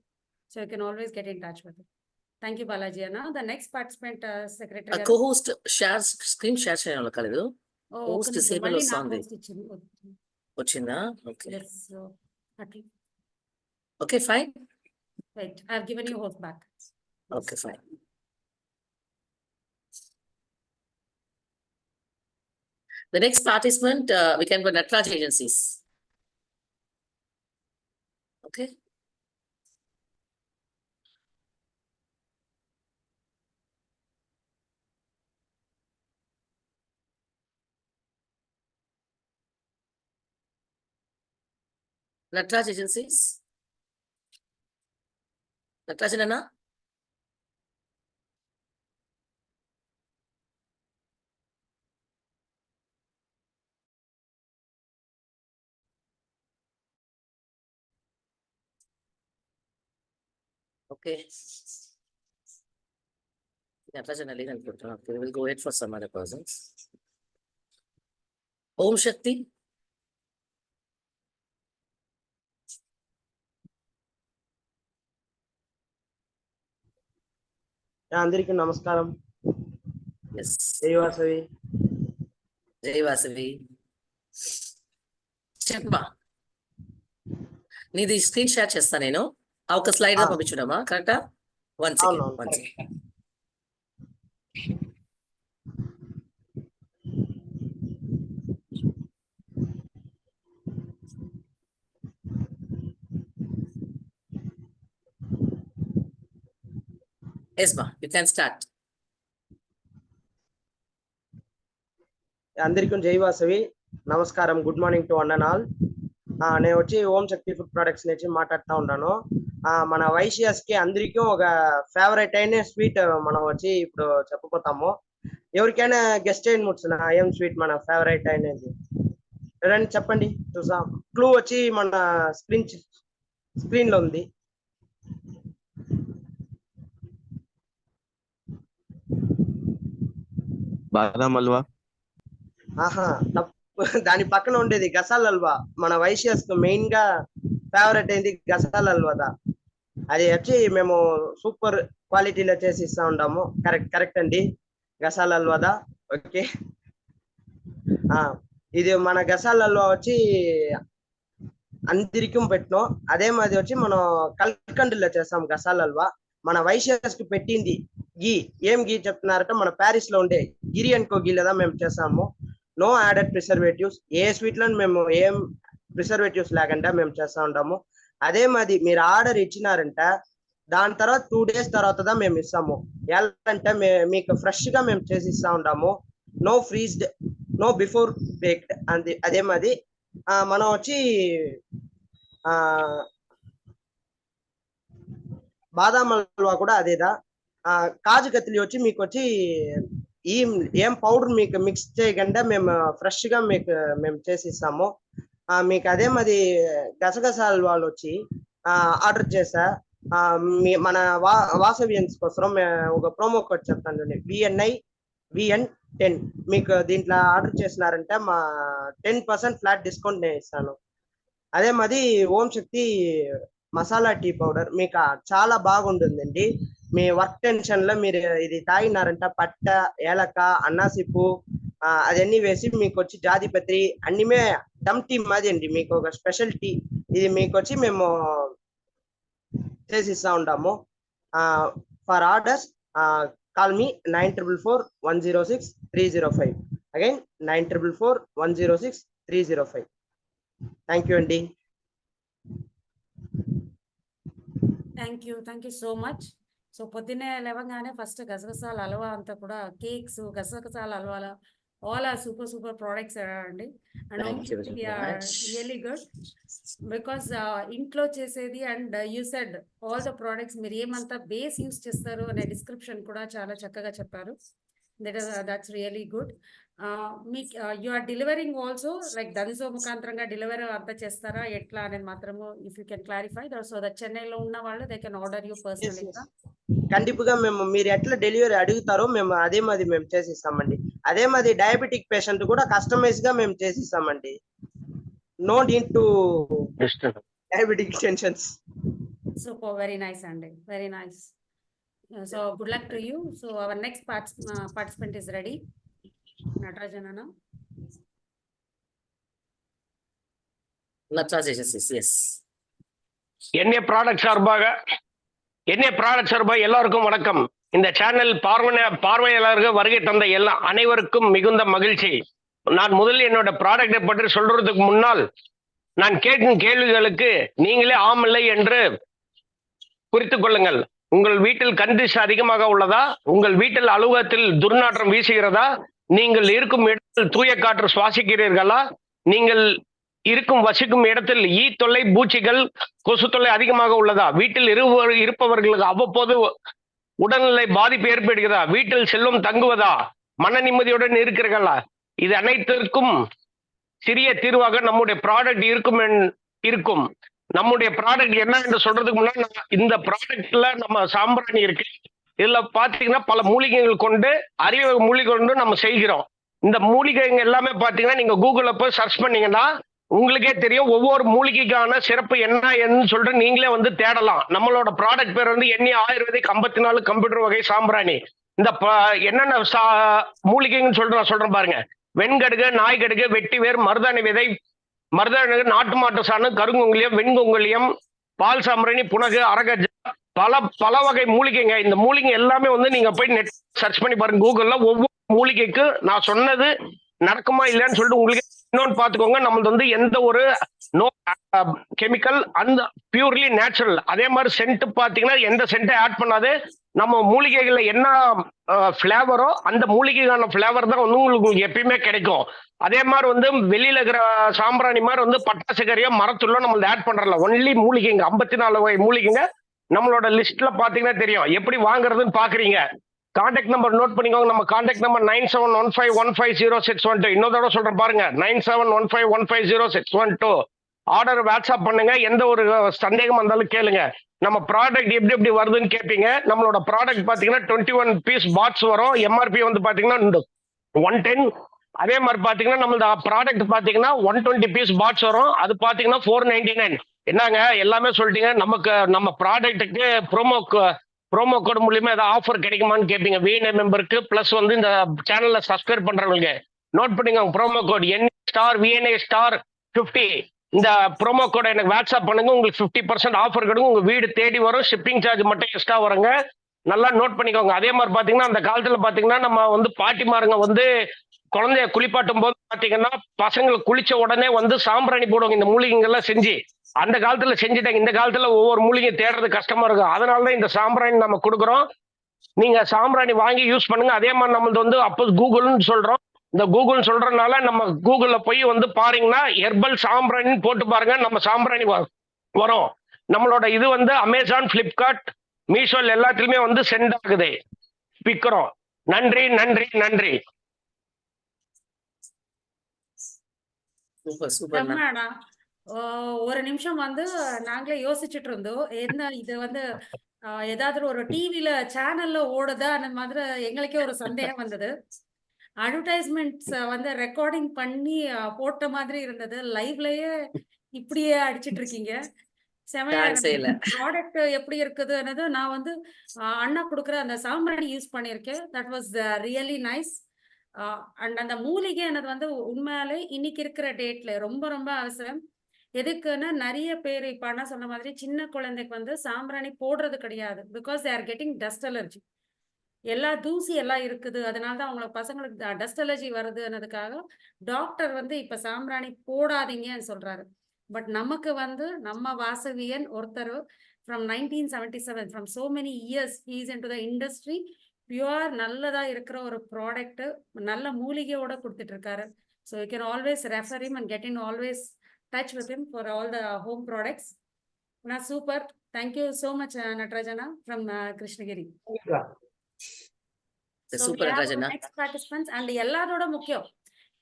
So you can always get in touch with it. Thank you Balaji అన్న. The next participant secretary Co-host screen share చేయాలి కాలేదు. Host disable వస్తుంది. వచ్చిందా? Okay. Okay fine. Right, I have given you host back. Okay, fine. The next participant, we can go Natraj Agencies. Okay. Natraj Agencies. Natrajan Anna. Okay. Natrajan Ali, okay, we'll go ahead for some other persons. Om Shakti. అందరికీ నమస్కారం. Yes. జై Vasavi. Jai Vasavi. చెప్పమా నీది screen shot చేస్తా నేను ఆ ఒక slide లో పంపించుడమా కరెక్టా? వన్ సెకండ్ అవునవును, వన్ సెకండ్. ఎస్ మా యు కెన్ స్టార్ట్. అందరికీ జై వాసవి. నమస్కారం, good morning to one and all. నేను వచ్చి ఓం శక్తి ఫుడ్ ప్రొడక్ట్స్ నుంచి మాట్లాడుతూ ఉన్నాను. మన వైశ్యాస్ కి అందరికీ ఒక ఫేవరెట్ అయిన స్వీట్ మనం వచ్చి ఇప్పుడు చెప్పబోతాము. ఎవరికైనా గెస్ట్ చేయండి ముట్సిన ఏం స్వీట్ మన ఫేవరెట్ అయినది రండి చెప్పండి చూసాం. క్లూ వచ్చి మన స్క్రీన్ లో ఉంది. బాదాం హల్వా. ఆహా, దాని పక్కన ఉండేది గసాల్ హల్వా. మన వైశ్యాస్ కు మెయిన్ గా ఫేవరెట్ అయింది గసాల్ హల్వాదా. అది వచ్చి మేము సూపర్ క్వాలిటీలో చేసి ఇస్తా ఉంటాము. కరెక్ట్ అండి, గసాల్ హల్వాదా. ఓకే, ఇది మన గసాల్ హల్వా వచ్చి అందరికీ పెట్టినాం. అదే మాది వచ్చి మనం కల్కండ్లో చేస్తాం గసాల్ హల్వా. మన వైశ్యాస్ కి పెట్టింది గీ. ఏం గీ చెప్తున్నారంటే మన ప్యారిస్ లో ఉండే గిరి అనుకో గీ లేదా మేము చేస్తాము. No added preservatives. ఏ స్వీట్ లో మేము ఏం ప్రిజర్వేటివ్స్ లేకుండా మేము చేస్తా ఉంటాము. అదే మాది మీరు ఆర్డర్ ఇచ్చినారంట దాని తర్వాత 2 days తర్వాత మేము ఇస్తాము. ఎలా అంటే మీకు ఫ్రెష్ గా మేము చేసి ఇస్తా ఉంటాము. No freezed, no before baked. అదే మాది మనం వచ్చి బాదాం హల్వా కూడా అదేదా. కాజు కత్తిలి వచ్చి మీకు వచ్చి ఏం పౌడర్ మీకు మిక్స్ చేయకుండా మేము ఫ్రెష్ గా మేము చేసి ఇస్తాము. మీకు అదే మాది గసగసా హల్వాలు వచ్చి ఆర్డర్ చేసా. మన వాసవియన్స్ కోసం ఒక ప్రోమో కోడ్ చెప్తాను, VNI10. మీకు దీంట్లో ఆర్డర్ చేసినారంటే మా 10% ఫ్లాట్ డిస్కౌంట్ నేను ఇస్తాను. అదే మాది ఓం శక్తి మసాలా టీ పౌడర్ మీకు చాలా బాగుంటుందండి. మీ వర్క్ టెన్షన్ లో మీరు ఇది తాగినారంట పట్ట, ఏలక, అన్నాసిప్పు అదన్నీ వేసి మీకు వచ్చి జాతిపత్రి అన్నిమే దమ్ టీ మాది అండి. మీకు ఒక స్పెషల్ టీ ఇది మీకు వచ్చి మేము చేసి ఇస్తా ఉంటాము. For orders call me 9444106305. Again 9444106305. Thank you అండి. Thank you so much. So పొద్దున్నే లేవగానే ఫస్ట్ గసగసాల హల్వా అంతా కూడా కేక్స్, గసగసాల హల్వాల ఆల్ ఆర్ సూపర్ ప్రోడక్ట్స్ అండి. And Thank you very much. Really good because ఇంట్లో చేసేది and you said all the products మీరు ఏమంతా బేస్ యూస్ చేస్తారు అనే డిస్క్రిప్షన్ కూడా చాలా చక్కగా చెప్పారు. That's really good. మీకు you are delivering also like Dunzo ముఖాంతరంగా డెలివరీ అంతా చేస్తారా ఎట్లా అనేది మాత్రము if you can clarify so that చెన్నైలో ఉన్న వాళ్ళు దే కెన్ ఆర్డర్ యూ పర్సనల్గా. కండిపుగా మేము మీరు ఎట్లా డెలివరీ అడుగుతారో మేము అదే మాది మేము చేసిస్తామండి. అదే మాది డయాబెటిక్ పేషెంట్ కూడా కస్టమైజ్ గా మేము చేసిస్తామండి. No need to diabetic tensions. Super, very nice అండి, very nice. So good luck to you. So our next participant is ready. Natarajan అన్న. Natraj Agencies, yes. NA product சார்பாக எல்லாருக்கும் வணக்கம். இந்த சேனல் பார்வையாளர்கள் வருகை தந்த அனைவருக்கும் மிகுந்த மகிழ்ச்சி. நான் முதலில் என்னோட ப்ராடக்டை பற்றி சொல்றதுக்கு முன்னால் நான் கேட்கும் கேள்விகளுக்கு நீங்களே ஆமில்லை என்று குறித்துக் கொள்ளுங்கள். உங்கள் வீட்டில் கண்டிஷ் அதிகமாக உள்ளதா? உங்கள் வீட்டில் அலுவலகத்தில் துர்நாற்றம் வீசுகிறதா? நீங்கள் இருக்கும் இடத்தில் தூய காற்று சுவாசிக்கிறீர்களா? நீங்கள் இருக்கும் வசிக்கும் இடத்தில் ஈ தொல்லை, பூச்சிகள், கொசு தொல்லை அதிகமாக உள்ளதா? வீட்டில் இருப்பவர்களுக்கு அவ்வப்போது உடல்நிலை பாதிப்பு ஏற்படுகிறதா? வீட்டில் செல்வம் தங்குவதா? மன நிம்மதியுடன் இருக்கிறீர்களா? இது அனைத்திற்கும் சிறிய தீர்வாக நம்முடைய ப்ராடக்ட் இருக்கும். நம்முடைய ப்ராடக்ட் என்ன என்று சொல்றதுக்கு முன்னாடி இந்த ப்ராடக்ட்ல நம்ம சாம்பிராணி இருக்கு. இதுல பாத்தீங்கன்னா பல மூலிகைகள் கொண்டு அறிவு மூலிகை கொண்டு நம்ம செய்கிறோம். இந்த மூலிகைங்க எல்லாமே பாத்தீங்கன்னா நீங்க கூகுள்ல போய் சர்ச் பண்ணீங்கன்னா உங்களுக்கே தெரியும் ஒவ்வொரு மூலிகைக்கான சிறப்பு என்னன்னு சொல்லிட்டு நீங்களே வந்து தேடலாம். நம்மளோட ப்ராடக்ட் பேர் வந்து எண்ணி ஆயுர்வேதிக் 54 கம்ப்யூட்டர் வகை சாம்பிராணி. இந்த என்னென்ன மூலிகைன்னு சொல்றேன் பாருங்க. வெண்கடுகு, நாய்கடுகு, வெட்டிவேர், மருதாணி விதை, மருதாணி, நாட்டு மாட்டு சாணு, கருங்குங்குளியம், வெண்குங்குளியம், பால் சாம்பிராணி, புனகு, அரகஜா, பல வகை மூலிகைங்க. இந்த மூலிகை எல்லாமே வந்து நீங்க போய் நெட் சர்ச் பண்ணி பாருங்க கூகுள்ல. ஒவ்வொரு மூலிகைக்கு நான் சொன்னது நடக்குமா இல்லையான்னு சொல்லிட்டு உங்களுக்கு இன்னொன்று பார்த்துக்கோங்க. நம்மளது வந்து எந்த ஒரு நோ கெமிக்கல், அந்த பியூர்லி நேச்சுரல். அதே மாதிரி சென்ட் பார்த்தீங்கன்னா எந்த சென்ட்டை ஆட் பண்ணாது. நம்ம மூலிகைகள்ல என்ன ஃபிளேவரோ அந்த மூலிகைக்கான ஃபிளேவர் தான் வந்து உங்களுக்கு எப்பயுமே கிடைக்கும். அதே மாதிரி வந்து வெளியில இருக்கிற சாம்பிராணி மாதிரி வந்து பட்டாசு கறியோ மரத்துள்ளோ நம்மள ஆட் பண்றல. ஒன்லி மூலிகைங்க, 54 வகை மூலிகைங்க நம்மளோட லிஸ்ட்ல பாத்தீங்கன்னா தெரியும். எப்படி வாங்குறதுன்னு பாக்குறீங்க. கான்டாக்ட் நம்பர் நோட் பண்ணிக்கோங்க. நம்ம கான்டாக்ட் நம்பர் 9715150612. இன்னொரு தடவை சொல்றேன் பாருங்க, 9715150612. ஆர்டர் வாட்ஸ்அப் பண்ணுங்க. எந்த ஒரு சந்தேகம் வந்தாலும் கேளுங்க. நம்ம ப்ராடக்ட் எப்படி வருதுன்னு கேட்பீங்க. நம்மளோட ப்ராடக்ட் பாத்தீங்கன்னா 21 பீஸ் பாக்ஸ் வரும். எம்ஆர்பி வந்து பாத்தீங்கன்னா 110. அதே மாதிரி பாத்தீங்கன்னா நம்மளோட ப்ராடக்ட் பாத்தீங்கன்னா 120 பீஸ் பாக்ஸ் வரும். அது பாத்தீங்கன்னா 499. என்னங்க எல்லாமே சொல்லிட்டீங்க. நமக்கு நம்ம ப்ராடக்ட்டுக்கு ப்ரோமோ கோட் மூலியமா ஏதாவது ஆஃபர் கிடைக்குமான்னு கேட்பீங்க. விஎன்ஐ மெம்பருக்கு பிளஸ் வந்து இந்த சேனல்ல சப்ஸ்கிரைப் பண்றவங்களுக்கு நோட் பண்ணிக்கோங்க. Promo code NStarVNA*50. இந்த ப்ரோமோ கோட் எனக்கு வாட்ஸ்அப் பண்ணுங்க. உங்களுக்கு 50% ஆஃபர் கிடைக்கும். உங்க வீடு தேடி வரும். ஷிப்பிங் சார்ஜ் மட்டும் எக்ஸ்ட்ரா வருங்க. நல்லா நோட் பண்ணிக்கோங்க. அதே மாதிரி பாத்தீங்கன்னா அந்த காலத்துல பாத்தீங்கன்னா நம்ம வந்து பாட்டிமாருங்க வந்து குழந்தைய குளிப்பாட்டும் போது பாத்தீங்கன்னா பசங்களுக்கு குளிச்ச உடனே வந்து சாம்பிராணி போடுவாங்க. இந்த மூலிகைகள்லாம் செஞ்சு அந்த காலத்துல செஞ்சுட்டாங்க. இந்த காலத்துல ஒவ்வொரு மூலிகை தேடுறது கஷ்டமா இருக்கும். அதனாலதான் இந்த சாம்பிராணி நம்ம கொடுக்குறோம். நீங்க சாம்பிராணி வாங்கி யூஸ் பண்ணுங்க. அதே மாதிரி நம்மளது வந்து அப்போ கூகுள்னு சொல்றோம். இந்த கூகுள் சொல்றதுனால நம்ம கூகுள்ல போய் வந்து பாருங்கன்னா ஹெர்பல் சாம்பிராணின்னு போட்டு பாருங்க. நம்ம சாம்பிராணி வரும். நம்மளோட இது வந்து அமேசான், பிளிப்கார்ட், மீஷோல் எல்லாத்துலயுமே வந்து சென்ட் ஆகுது. விற்கிறோம். நன்றி நன்றி நன்றி. சூப்பர். செம்மடா. ஒரு நிமிஷம் வந்து நாங்களே யோசிச்சுட்டு இருந்தோம். என்ன இது வந்து ஏதாவது ஒரு டிவில சேனல்ல ஓடுதா அந்த மாதிரி எங்களுக்கே ஒரு சந்தேகம் வந்தது. அட்வர்டைஸ்மெண்ட்ஸ் வந்து ரெக்கார்டிங் பண்ணி போட்ட மாதிரி இருந்தது. லைவ்லயே இப்படியே அடிச்சிட்டு இருக்கீங்க. செமையா ப்ராடக்ட் எப்படி இருக்குதுன்னது நான் வந்து அண்ணா கொடுக்குற அந்த சாம்பிராணி யூஸ் பண்ணியிருக்கேன். That was really nice. And அந்த மூலிகை என்னது வந்து உண்மையாலே இன்னைக்கு இருக்கிற டேட்ல ரொம்ப ரொம்ப அவசியம். எதுக்குன்னா நிறைய பேர் இப்ப அண்ணா சொன்ன மாதிரி சின்ன குழந்தைக்கு வந்து சாம்பிராணி போடுறது கிடையாது. Because they are getting dust allergy. எல்லா தூசி எல்லாம் இருக்குது. அதனாலதான் அவங்களுக்கு பசங்களுக்கு டஸ்ட் அலர்ஜி வருதுன்னதுக்காக டாக்டர் வந்து இப்ப சாம்பிராணி போடாதீங்கன்னு சொல்றாரு. பட் நமக்கு வந்து நம்ம வாசவியன் ஒருத்தர் from 1977 from so many years he is into the industry. Pure நல்லதா இருக்கிற ஒரு ப்ராடக்ட் நல்ல மூலிகையோட கொடுத்துட்டு இருக்காரு. So you can always refer him and get in always touch with him for all the home products. Super. Thank you so much Natarajana from Krishnagiri. Super நட்ராஜனா. Next participants and எல்லாரோட முக்கியம்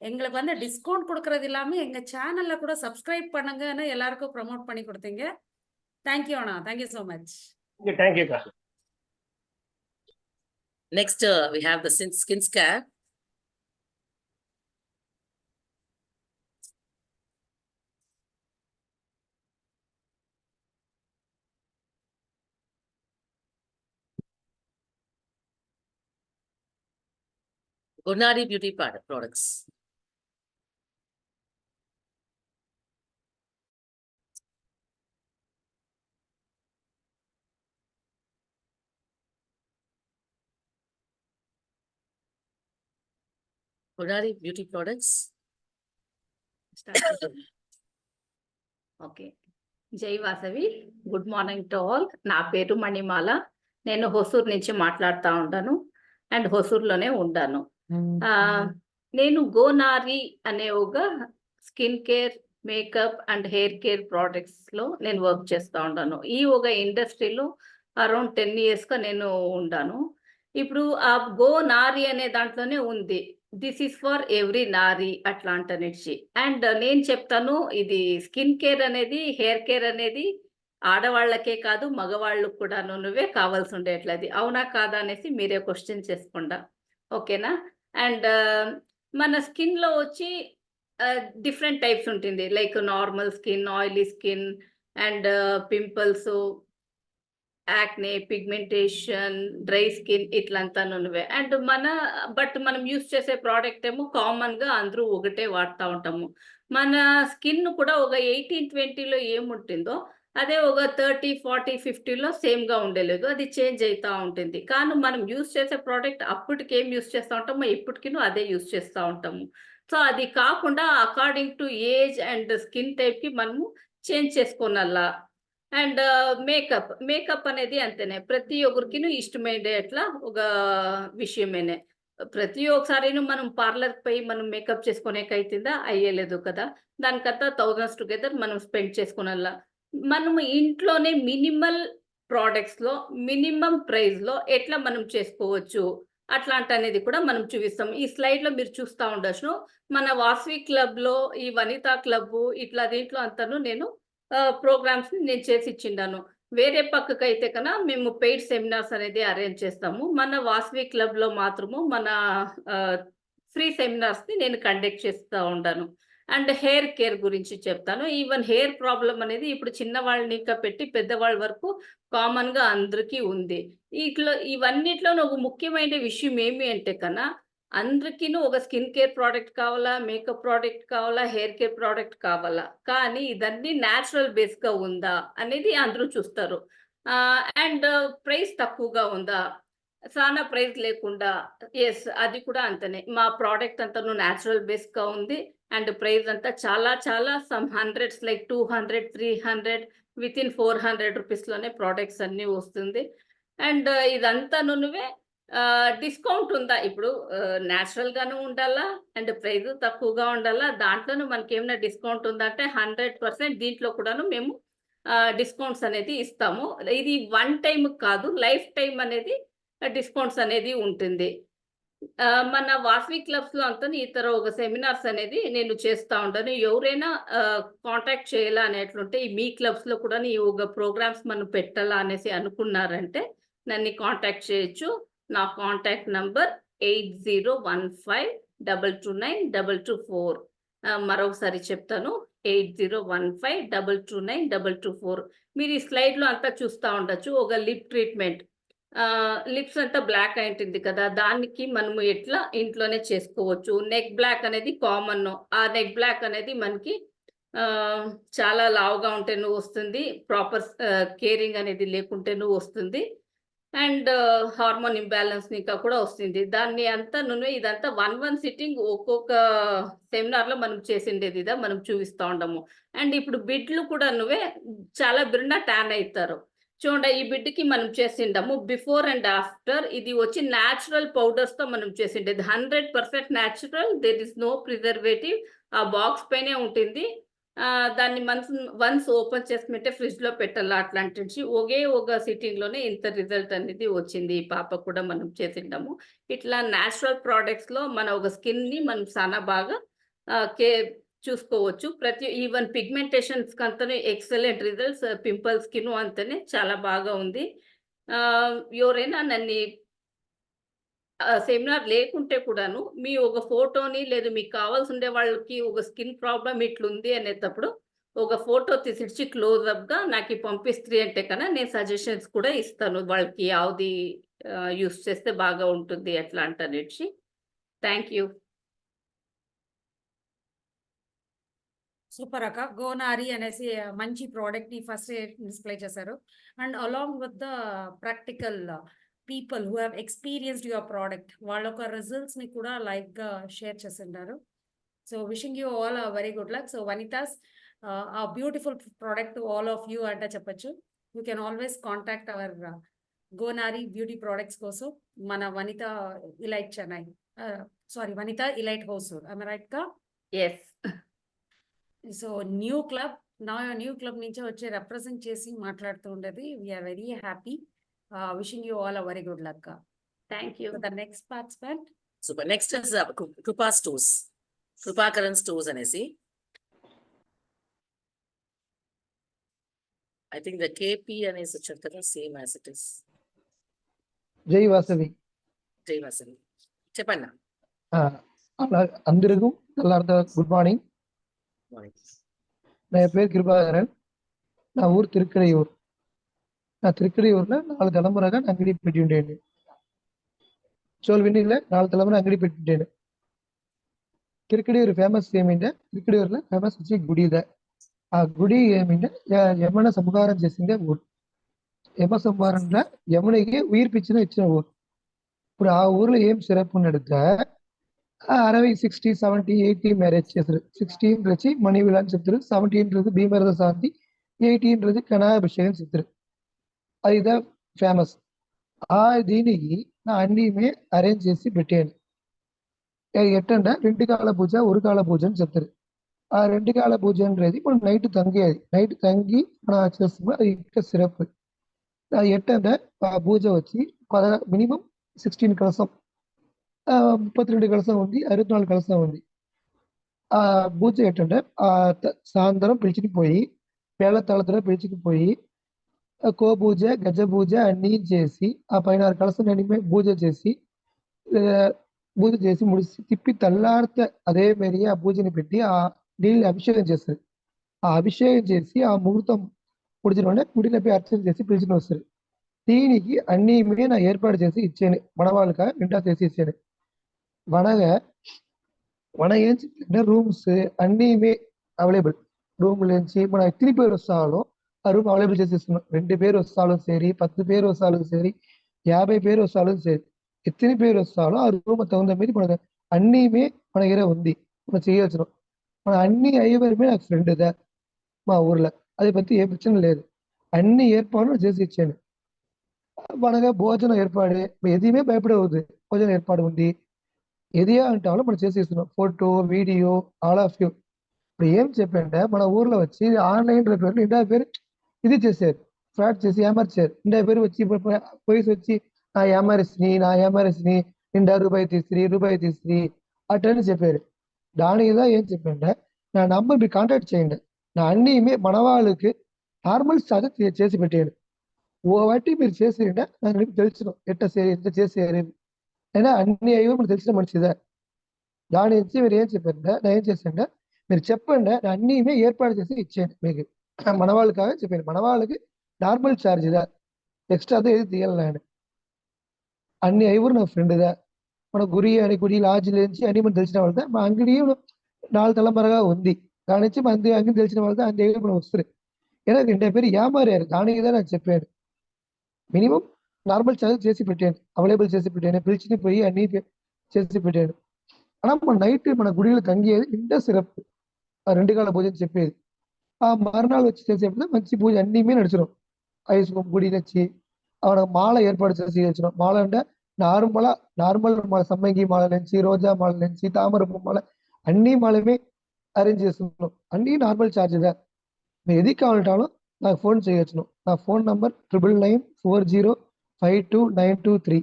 எங்களுக்கு வந்து discount கொடுக்கறது இல்லாம எங்க சேனல்ல கூட சப்ஸ்கிரைப் பண்ணுங்கன்னு எல்லாருக்கும் ப்ரோமோட் பண்ணி கொடுத்தீங்க. Thank you Anna. Thank you so much. Thank you. Next, we have the skin scare. Gunari Beauty Products. Gunari Beauty Products. Okay. Jai Vasavi. Good morning to all. నా పేరు మణిమాల. నేను హొసూర్ నుంచి మాట్లాడుతూ ఉంటాను అండ్ హొసూర్లోనే ఉంటాను. నేను గోనారి అనే ఒక skin care makeup and hair care ప్రోడక్ట్స్లో నేను వర్క్ చేస్తూ ఉంటాను. ఈ ఒక ఇండస్ట్రీలో అరౌండ్ 10 ఇయర్స్గా నేను ఉన్నాను. ఇప్పుడు ఆ గో నారి అనే దాంట్లోనే ఉంది, దిస్ ఈస్ ఫర్ ఎవ్రీ నారి అట్లా అంటనిచ్చి. అండ్ నేను చెప్తాను, ఇది స్కిన్ కేర్ అనేది, హెయిర్ కేర్ అనేది ఆడవాళ్ళకే కాదు మగవాళ్ళకు కూడా నువ్వే కావాల్సి ఉండేట్లది. అవునా కాదా అనేసి మీరే క్వశ్చన్ చేసుకుండా, ఓకేనా? అండ్ మన స్కిన్లో వచ్చి డిఫరెంట్ టైప్స్ ఉంటుంది, like normal skin, oily skin and pimples, acne, pigmentation, dry skin ఇట్లంతా నువ్వే. అండ్ బట్ మనం యూస్ చేసే ప్రోడక్ట్ ఏమో కామన్గా అందరూ ఒకటే వాడుతూ ఉంటాము. మన స్కిన్ కూడా ఒక 18-20లో ఏముంటుందో అదే ఒక 30-40-50లో సేమ్గా ఉండలేదు, అది చేంజ్ అవుతూ ఉంటుంది. కానీ మనం యూస్ చేసే ప్రోడక్ట్ అప్పటికి ఏం యూస్ చేస్తూ ఉంటామో ఇప్పటికీ అదే యూస్ చేస్తూ ఉంటాము. సో అది కాకుండా according to age and skin టైప్కి మనము చేంజ్ చేసుకోనల్లా. అండ్ మేకప్ అనేది అంతేనే, ప్రతి ఒక్కరికి ఇష్టమయ్యేట్లా ఒక విషయమేనే. ప్రతి ఒక్కసారిను మనం పార్లర్కి పోయి మనం మేకప్ చేసుకునేకైతుందా? అయ్యలేదు కదా. దానికంతా థౌజండ్స్ టుగెదర్ మనం స్పెండ్ చేసుకునల్లా. మనము ఇంట్లోనే మినిమల్ ప్రోడక్ట్స్లో మినిమం ప్రైస్లో ఎట్లా మనం చేసుకోవచ్చు అట్లాంటి అనేది కూడా మనం చూపిస్తాం. ఈ స్లైడ్లో మీరు చూస్తూ ఉండొచ్చు, మన వాసవి క్లబ్లో ఈ వనితా క్లబ్ ఇట్లా దీంట్లో అంతాను నేను ప్రోగ్రామ్స్ నేను చేసి ఇచ్చిండాను. వేరే పక్కకైతే కన్నా మేము పెయిడ్ సెమినార్స్ అనేది అరేంజ్ చేస్తాము. మన వాసవి క్లబ్లో మాత్రము మన ఫ్రీ సెమినార్స్ని నేను కండక్ట్ చేస్తూ ఉంటాను. అండ్ హెయిర్ కేర్ గురించి చెప్తాను. ఈవెన్ హెయిర్ ప్రాబ్లం అనేది ఇప్పుడు చిన్నవాళ్ళని ఇంకా పెట్టి పెద్దవాళ్ళ వరకు కామన్గా అందరికీ ఉంది. ఇవన్నిట్లోనూ ఒక ముఖ్యమైన విషయం ఏమి అంటే కన్నా, అందరికీను ఒక స్కిన్ కేర్ ప్రోడక్ట్ కావాలా, మేకప్ ప్రోడక్ట్ కావాలా, హెయిర్ కేర్ ప్రోడక్ట్ కావాలా, కానీ ఇదన్నీ న్యాచురల్ బేస్గా ఉందా అనేది అందరూ చూస్తారు. అండ్ ప్రైస్ తక్కువగా ఉందా, చాలా ప్రైస్ లేకుండా, ఎస్ అది కూడా అంతనే. మా ప్రోడక్ట్ అంతా న్యాచురల్ బేస్గా ఉంది అండ్ ప్రైస్ అంతా చాలా చాలా సమ్ హండ్రెడ్స్ లైక్ 200, 300 వితిన్ 400 రూపీస్లోనే ప్రోడక్ట్స్ అన్నీ వస్తుంది. అండ్ ఇదంతా నువ్వే డిస్కౌంట్ ఉందా? ఇప్పుడు న్యాచురల్గాను ఉండాలా అండ్ ప్రైస్ తక్కువగా ఉండాలా, దాంట్లోనూ మనకి ఏమైనా డిస్కౌంట్ ఉందంటే 100% దీంట్లో కూడాను మేము డిస్కౌంట్స్ అనేది ఇస్తాము. ఇది వన్ టైం కాదు, లైఫ్ టైం అనేది డిస్కౌంట్స్ అనేది ఉంటుంది. మన వాసవి క్లబ్స్లో అంతా ఇతర ఒక సెమినార్స్ అనేది నేను చేస్తూ ఉంటాను. ఎవరైనా కాంటాక్ట్ చేయాలా అనేట్లుంటే ఈ మీ క్లబ్స్లో కూడా ఈ ఒక ప్రోగ్రామ్స్ మనం పెట్టాలా అనేసి అనుకున్నారంటే నన్ను కాంటాక్ట్ చేయొచ్చు. నా కాంటాక్ట్ నంబర్ 8015229224. మరొకసారి చెప్తాను, 8015229224. మీరు ఈ స్లైడ్లో అంతా చూస్తూ ఉండొచ్చు. ఒక లిప్ ట్రీట్మెంట్, లిప్స్ అంతా బ్లాక్ అయింటుంది కదా, దానికి మనము ఎట్లా ఇంట్లోనే చేసుకోవచ్చు. నెక్ బ్లాక్ అనేది కామన్, ఆ నెక్ బ్లాక్ అనేది మనకి చాలా లావుగా ఉంటేనూ వస్తుంది, ప్రాపర్ కేరింగ్ అనేది లేకుంటేనూ వస్తుంది, అండ్ హార్మోన్ ఇంబ్యాలెన్స్ ఇంకా కూడా వస్తుంది. దాన్ని అంతా ఇదంతా 1 సిట్టింగ్ ఒక్కొక్క సెమినార్లో మనం చేసిండేది ఇదా మనం చూపిస్తూ ఉండము. అండ్ ఇప్పుడు బిడ్లు కూడా చాలా బిర్న ట్యాన్ అవుతారు. చూడండి, ఈ బిడ్డకి మనం చేసిండము బిఫోర్ అండ్ ఆఫ్టర్. ఇది వచ్చి న్యాచురల్ పౌడర్స్తో మనం చేసిండేది, 100% natural, there is no preservative. ఆ బాక్స్ పైనే ఉంటుంది. దాన్ని వన్స్ ఓపెన్ చేసుకుంటే ఫ్రిడ్జ్లో పెట్టాలా అట్లాంటి ఒకే ఒక సిట్టింగ్లోనే ఇంత రిజల్ట్ అనేది వచ్చింది. ఈ పాప కూడా మనం చేసిండాము. ఇట్లా న్యాచురల్ ప్రోడక్ట్స్లో మన ఒక స్కిన్ని మనం చాలా బాగా చూసుకోవచ్చు. ఈవెన్ పిగ్మెంటేషన్స్ అంతనే ఎక్సలెంట్ రిజల్ట్స్, పింపుల్ స్కిన్ అంతనే చాలా బాగా ఉంది. ఎవరైనా నన్ను సెమినార్ లేకుంటే కూడాను మీ ఒక ఫోటోని లేదు మీకు కావాల్సి ఉండే వాళ్ళకి ఒక స్కిన్ ప్రాబ్లం ఇట్లుంది అనేటప్పుడు ఒక ఫోటో తీసిచ్చి క్లోజ్అప్గా నాకు పంపిస్త్రీ అంటే కన్నా నేను సజెషన్స్ కూడా ఇస్తాను వాళ్ళకి, యావది యూస్ చేస్తే బాగా ఉంటుంది అట్లా అంటనేసి. Thank you. సూపర్ అక్క, గోనారి అనేసి మంచి ప్రోడక్ట్ ని ఫస్ట్ డిస్ప్లే చేశారు. And along with the practical people who have experienced your product, వాళ్ళ ఒక రిజల్ట్స్ ని కూడా లైవ్ గా షేర్ చేసిండారు. So wishing you all a very good luck. So Vanitha's a beautiful product to all of you అంటే చెప్పొచ్చు. You can always contact our గోనారి beauty products కోసం మన Vanitha elite Chennai, sorry Vanitha elite Hosur, am I right కా? Yes. So new club new club నుంచి వచ్చి represent చేసి మాట్లాడుతూ ఉండేది. We are very happy. Wishing you all a very good luck. Thank you. The next participant. Super. Next is Krupa Stores. Krupakaran Stores అనేసి. I think the KP అనేసి వచ్చారు కదా, same as it is. జై వాసవి. జై వాసవి. చెప్పండి. అందరికీ గుడ్ మార్నింగ్. నా పేరు கிருபாகரன். నా ఊరు తిరుక్కడయూర్. నా తిరుక్కడయూర్లో 4 తలమురగా అంగడి పెట్టి ఉండేది. చోల్వినిలో 4 తలముర అంగడి పెట్టిండేది. తిరుక్కడయూర్ ఫేమస్ ఏమింటే, తిరుక్కడయూర్లో ఫేమస్ వచ్చి గుడి ಇದೆ. ఆ గుడి ఏమింటే యమన సంహారం చేసిందే ఊరు. యమ సంహారంలో యమునికి ఉయిర్పిచ్చిన ఇచ్చిన ఊరు. ఇప్పుడు ఆ ఊర్లో ఏం సిరప్ ఉన్నడుగా 60, 60, 70, 80 మ్యారేజ్ చేశారు. 16 మణి విలాన్ చెప్తారు, 17 భీమరథ శాంతి, 18 కణాభిషేకం చెప్తారు. అదిదా ఫేమస్. ఆ దీనికి నా అన్నీమే అరేంజ్ చేసి పెట్టాను. ఎట్టంట 2 కాల పూజ 1 కాల పూజ అని చెప్తారు. ఆ 2 కాల పూజ అనేది మనం నైట్ తంగేది. నైట్ తంగి మనం చేస్తాము. అది ఇంకా సిరప్. అది ఎట్టంట ఆ పూజ వచ్చి మినిమం 16 కలసం, 32 కలసం ఉంది, 64 కలసం ఉంది. ఆ పూజ ఏంటంటే సాయంత్రం పిలిచిపోయి పేళ్ల తలతో పిలిచిపోయి కో పూజ గజ పూజ అన్నీ చేసి ఆ పైన 6 కలసం పూజ చేసి ముడిసి తిప్పి తెల్లారితే అదే మేరీ ఆ పూజని పెట్టి ఆ నీళ్ళు అభిషేకం చేస్తారు. ఆ అభిషేకం చేసి ఆ ముహూర్తం పుడిచిన గుడిలపై అర్చన చేసి పిలిచిన వస్తారు. దీనికి అన్నీ నా ఏర్పాటు చేసి ఇచ్చాను. మనవాళ్ళక ఇంటా చేసి ఇచ్చాను. మన ఏం చెప్తుంటే రూమ్స్ అన్నీ అవైలబుల్. రూమ్ నుంచి మన ఎత్తిని పేరు వస్తాలో ఆ రూమ్ అవైలబుల్ చేసి ఇస్తున్నాం. 2 పేరు వస్తాలో సరి, 10 పేరు వస్తాలో సరి, 50 పేరు వస్తాలో సరి, ఎత్తిని పేరు వస్తాలో ఆ రూమ్ 9 మన అన్నీ మన దగ్గర ఉంది. మనం చేయొచ్చు. మన అన్ని అయ్యేవరమే నాకు ఫ్రెండ్ దా మా ఊర్లో. అది పత్తి ఏ ప్రశ్న లేదు. అన్ని ఏర్పాట్లు చేసి ఇచ్చాను. మనగా భోజనం ఏర్పాడే ఎదిమే భయపడవద్దు. భోజనం ఏర్పాటు ఉంది. ఏది అంటాలో మనం చేసి ఇస్తున్నాం. Photo, video, all of you. ఇప్పుడు ఏం చెప్పంటే మన ఊర్లో వచ్చి ఆన్లైన్ పేర్లు ఇండియా పేరు ఇది చేశారు, ఫ్రాడ్ చేసి ఏమర్చారు. ఇండియా పేరు వచ్చి పోలీసు వచ్చి నా ఏమర్స్ని ఇండియా రూపాయి తీసి అట్టని చెప్పారు. దాని మీద ఏం చెప్పంటే నా నంబర్ మీరు కాంటాక్ట్ చేయండి. నా అన్ని మన వాళ్ళకి నార్మల్ ఛార్జ్ చేసి పెట్టాడు. వాటి మీరు చేసేయండి. నాకు తెలుసు ఎంత చేసేయాలి అయినా అన్ని అయ్యో మనకు తెలిసిన మంచిదే. దాని నుంచి మీరు ఏం చెప్పారంటే నేను ఏం చేశానంటే మీరు చెప్పండి, అన్నీ ఏర్పాటు చేసి ఇచ్చేయండి. మీకు మన వాళ్ళు కాగా చెప్పాను. మన వాళ్ళకి నార్మల్ ఛార్జ్ ఇదా, ఎక్స్ట్రాతో ఏది తీయాలి. అన్ని అయ్యూ నా ఫ్రెండ్దా. మన గుడి లాడ్జ్ నుంచి అన్ని మనం తెలిసిన వాళ్ళతో మా అంగడి 4 తలమరగా ఉంది. దాని నుంచి మన అంగడి తెలిసిన వాళ్ళతో అన్ని అయ్యూ మనం వస్తుంది. ఏదో 2 పేరు ఏమారారు. దానికి నాకు చెప్పాను. మినిమం నార్మల్ ఛార్జ్ చేసి పెట్టాను, అవైలబుల్ చేసి పెట్టాను, పిలిచి పోయి అన్ని చేసి పెట్టాను. అలా మన నైట్ మన గుడిలో తంగేది ఇంత సిరప్, ఆ 2 కాల పూజ చెప్పేది. ఆ మరణాలు వచ్చి చేసేప్పుడు మంచి పూజ అన్నీ నడిచినాం. ఐసు గుడి నచ్చి మాల ఏర్పాటు చేసి వచ్చినాం. మాల అంటే నార్మల్ మాల, సమ్మంగి మాల నుంచి, రోజా మాల నుంచి, తామర మాల అన్ని మాలమే అరేంజ్ చేస్తున్నాం. అన్ని నార్మల్ ఛార్జ్గా. మీరు ఏది కావాలంటానో నాకు ఫోన్ చేయొచ్చును. నా ఫోన్ నంబర్ 9994052923.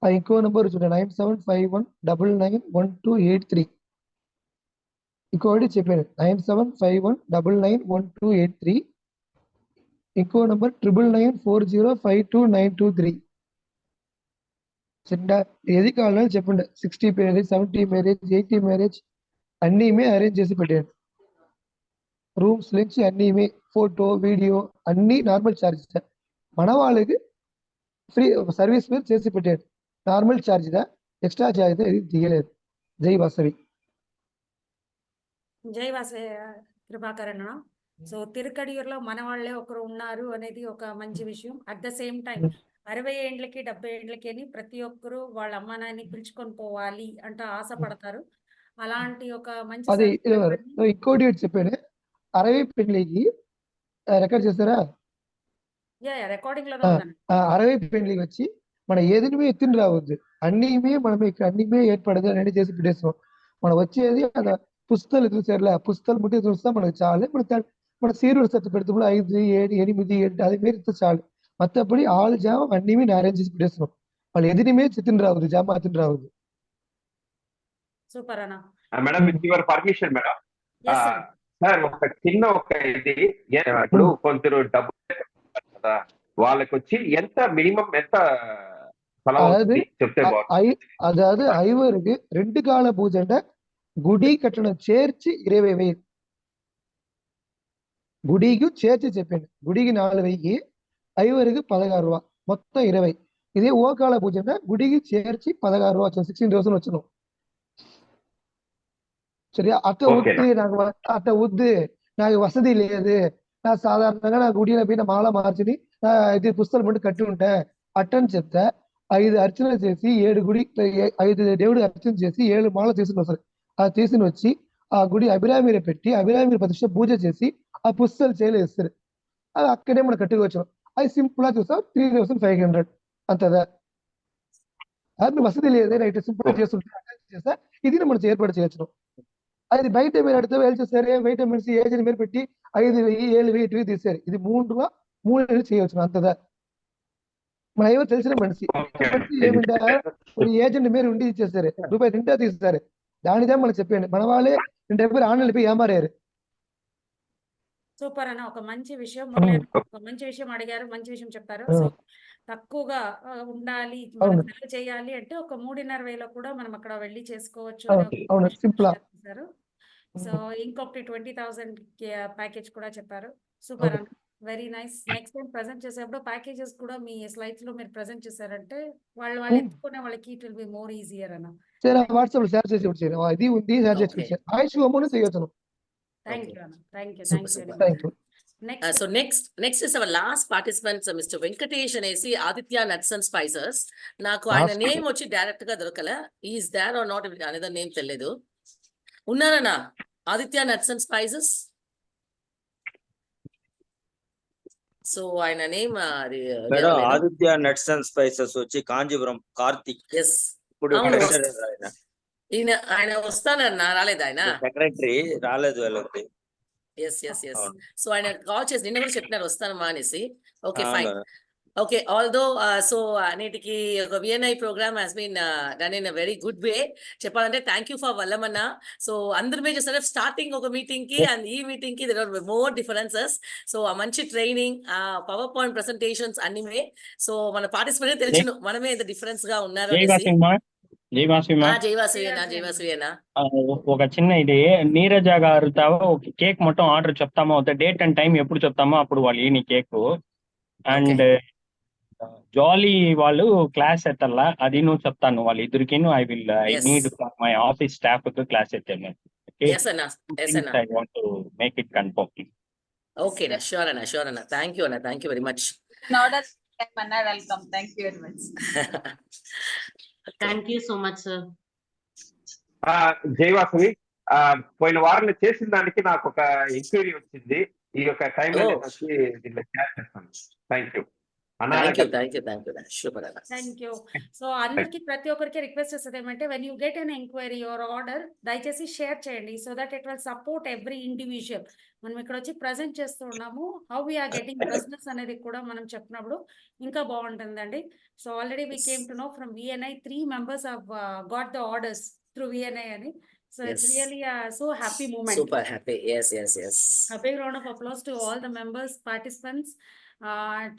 ఆ ఇంకో నంబర్ చూడండి 9751991283. ఇంకోటి చెప్పాను 9751991283. ఇంకో నంబర్ 9994052923. చిన్న ఏది కావాలో చెప్పండి. 60 మ్యారేజ్, 70 మ్యారేజ్, 80 మ్యారేజ్ అన్నీ అరేంజ్ చేసి పెట్టాను. రూమ్స్ నుంచి అన్నీ ఫోటో, వీడియో అన్ని నార్మల్ ఛార్జ్. మన వాళ్ళకి ఫ్రీ సర్వీస్ మీద చేసి పెట్టాడు. నార్మల్ ఛార్జ్దా, ఎక్స్ట్రా ఛార్జ్ ఇది తీయలేదు. జై వాసవి. జై వాసవి కృపాకరణ. సో తిరుక్కడియూరులో మన వాళ్ళే ఒకరు ఉన్నారు అనేది ఒక మంచి విషయం. అట్ ద సేమ్ టైం 60 ఏండ్లకి 70 ఏండ్లకి అని ప్రతి ఒక్కరు వాళ్ళ అమ్మ నాన్నని పిలుచుకొని పోవాలి అంట ఆశపడతారు. అలాంటి ఒక మంచి అది ఇంకోటి చెప్పాను. 60 పెళ్లికి రికార్డ్ చేస్తారా? రికార్డింగ్ లో 60 పెళ్లికి వచ్చి మన ఏదిని ఎత్తుని రావద్దు. అన్నీ మనం ఇక్కడ అన్నీ ఏర్పడదు అన్నీ చేసి పెట్టేస్తాం. మనం వచ్చేది పుస్తకాలు ఎదురు చేరలే పుస్తకాలు ముట్టి ఎదురు వస్తా మనకు చాలు మన సీరియల్ సెట్ పెడుతున్నప్పుడు 5, 7, 8, 8 అది మీరు ఇస్తే చాలు மற்றபடி ஆள் ஜாம் அன்னியுமே நான் அரேஞ்ச் చేసి பேசணும் వాళ్ళు ఎదిరిమే చితిన్ రావద్దు జామ అతిన్ రావద్దు సూపర్ అన్న. Madam with your permission madam Yes, sir. Sir ఒక చిన్న ఇది ఇప్పుడు కొందరు డబ్బు కదా వాళ్ళకి వచ్చి ఎంత మినిమం ఎంత స్థలం அதாவது అవుతుంది చెప్తే బాగుంటుంది. அதாவது ஐவருக்கு 2 கால பூஜை గుడి కట్టడం చేర్చి 20,000 గుడికి చేర్చి చెప్పండి గుడికి 4,000 ఐవరికి 16 రూపాయ మొత్తం 20 ఇదే ఓకాల పూజ గుడికి చేర్చి 16 రూపాయ 16,000 వచ్చును சரியா అట్ట ఉద్ది నాకు అట్ట ఉద్ది నాకు వసతి లేదు నా సాధారణంగా నా గుడిలో పోయిన మాల మార్చిని ఇది పుస్తకాలు ముందు కట్టి ఉంటా అట్టని చెప్తే 5 అర్చనలు చేసి 7 గుడి 5 దేవుడు అర్చన చేసి 7 మాల తీసుకుని వస్తారు ఆ తీసుకుని వచ్చి ఆ గుడి అభిరామిని పెట్టి అభిరామిని ప్రతిష్ట పూజ చేసి ఆ పుస్తకాలు చేయలేస్తారు అది అక్కడే మనం కట్టుకోవచ్చు అది సింపుల్ గా చూస్తాం 3,500 అంతదా అది వసతి లేదు నైట్ సింపుల్ గా చేస్తుంటే ఇది మనం ఏర్పాటు చేయొచ్చు అది బయట మీరు అడితే వెళ్ళి సరే బయట మనిషి ఏజెంట్ మీరు పెట్టి 5,000 7,000 తీసారు ఇది 3 చేయవచ్చు అంతదా మన ఏవో తెలిసిన మనిషి ఏమిటా ఏజెంట్ మీరు ఉండి ఇచ్చేసారు రూపాయి 2 తీస్తారు దానిదే మనం చెప్పండి మన వాళ్ళే 2 రూపాయలు ఆన్లైన్ వెళ్ళిపోయి ఏమారారు సూపర్ అన్న. ఒక మంచి విషయం మురళి అన్న ఒక మంచి విషయం అడిగారు, మంచి విషయం చెప్పారు. సో తక్కువగా ఉండాలి మనం సెలవు చేయాలి అంటే ఒక 3,500 కూడా మనం అక్కడ వెళ్ళి చేసుకోవచ్చు అని చెప్పారు. సో ఇంకొకటి 20,000 ప్యాకేజ్ కూడా చెప్పారు. సూపర్ అన్న, very nice. Next time present చేసేప్పుడు ప్యాకేజెస్ కూడా మీ స్లైడ్స్ లో మీరు ప్రెజెంట్ చేశారంటే వాళ్ళు ఎత్తుకునే వాళ్ళకి it will be more easier అన్న. వాట్సాప్ షేర్ చేసి వచ్చారు ఇది ఉంది షేర్ చేసి వచ్చారు ఆయుష్ అమౌంట్ చేయొచ్చు. Thank you, Anna. Thank you. Super, Thank you. super. Thank you. Next. So next is our last participant, Mr. Venkatesh Anesi, Aditya Nuts and Spices. నాకు ఆయన నేమ్ వచ్చి డైరెక్ట్ గా దొరకలే. Is there or not another name తెలియదు. ఉన్నారన్నా Aditya nuts and spices. So ఆయన name madam Aditya nuts and spices వచ్చి Kanchipuram Karthik. Yes ఇప్పుడు ఆయన వస్తానన్నా రాలేదు ఆయన సెక్రటరీ రాలేదు వాళ్ళకి. ఎస్ సో ఆయన కాల్ చేసి నిన్న కూడా చెప్పినారు వస్తానమ్మా అనేసి. Okay fine. Okay although so అన్నిటికీ ఒక VNI program has been done in a very good way. చెప్పాలంటే థ్యాంక్ యూ ఫర్ వల్లమన్న. సో అందరి మీద చూసారు స్టార్టింగ్ ఒక మీటింగ్ కి అండ్ ఈ మీటింగ్ కి there are more differences. So ఆ మంచి ట్రైనింగ్ ఆ పవర్ పాయింట్ ప్రెసెంటేషన్స్ అన్ని. సో మన పార్టిసిపేట్ తెలుసును మనమే ఎంత డిఫరెన్స్ గా ఉన్నారు. జైవాసవి అన్న ఒక చిన్న ఇది నీరజ గారితో ఒక కేక్ మొత్తం ఆర్డర్ చెప్తామో డేట్ అండ్ టైం ఎప్పుడు చెప్తామో అప్పుడు వాళ్ళు ఈ కేక్ అండ్ జాలీ వాళ్ళు క్లాస్ ఎత్తల్లా అది నువ్వు చెప్తాను వాళ్ళ ఇద్దరికి I need my office staff class ఎత్తాను. I want to make it confirm. Okay అన్న షూర్ అన్న thank you very much. Welcome. Thank you very much. Thank you so much sir. జైవాసవి పోయిన వారంలో చేసిన దానికి నాకు ఒక ఎంక్వైరీ వచ్చింది. ఈ యొక్క టైంలో దీంట్లో షేర్ చేస్తాను. Thank you. Thank you. So అందరికి ప్రతి ఒక్కరికి రిక్వెస్ట్ చేసేది ఏమంటే when you get an enquiry your order దయచేసి షేర్ చేయండి so that it will support every individual. మనం ఇక్కడ వచ్చి ప్రజెంట్ చేస్తున్నాము హౌ వీఆర్ గెటింగ్ బిజినెస్ అనేది కూడా మనం చెప్పినప్పుడు ఇంకా బాగుంటుందండి. So already we came to know from VNI 3 members have got the orders through VNI అని. So it's really a so happy moment. Super happy. Yes. A big round of applause to all the members, participants.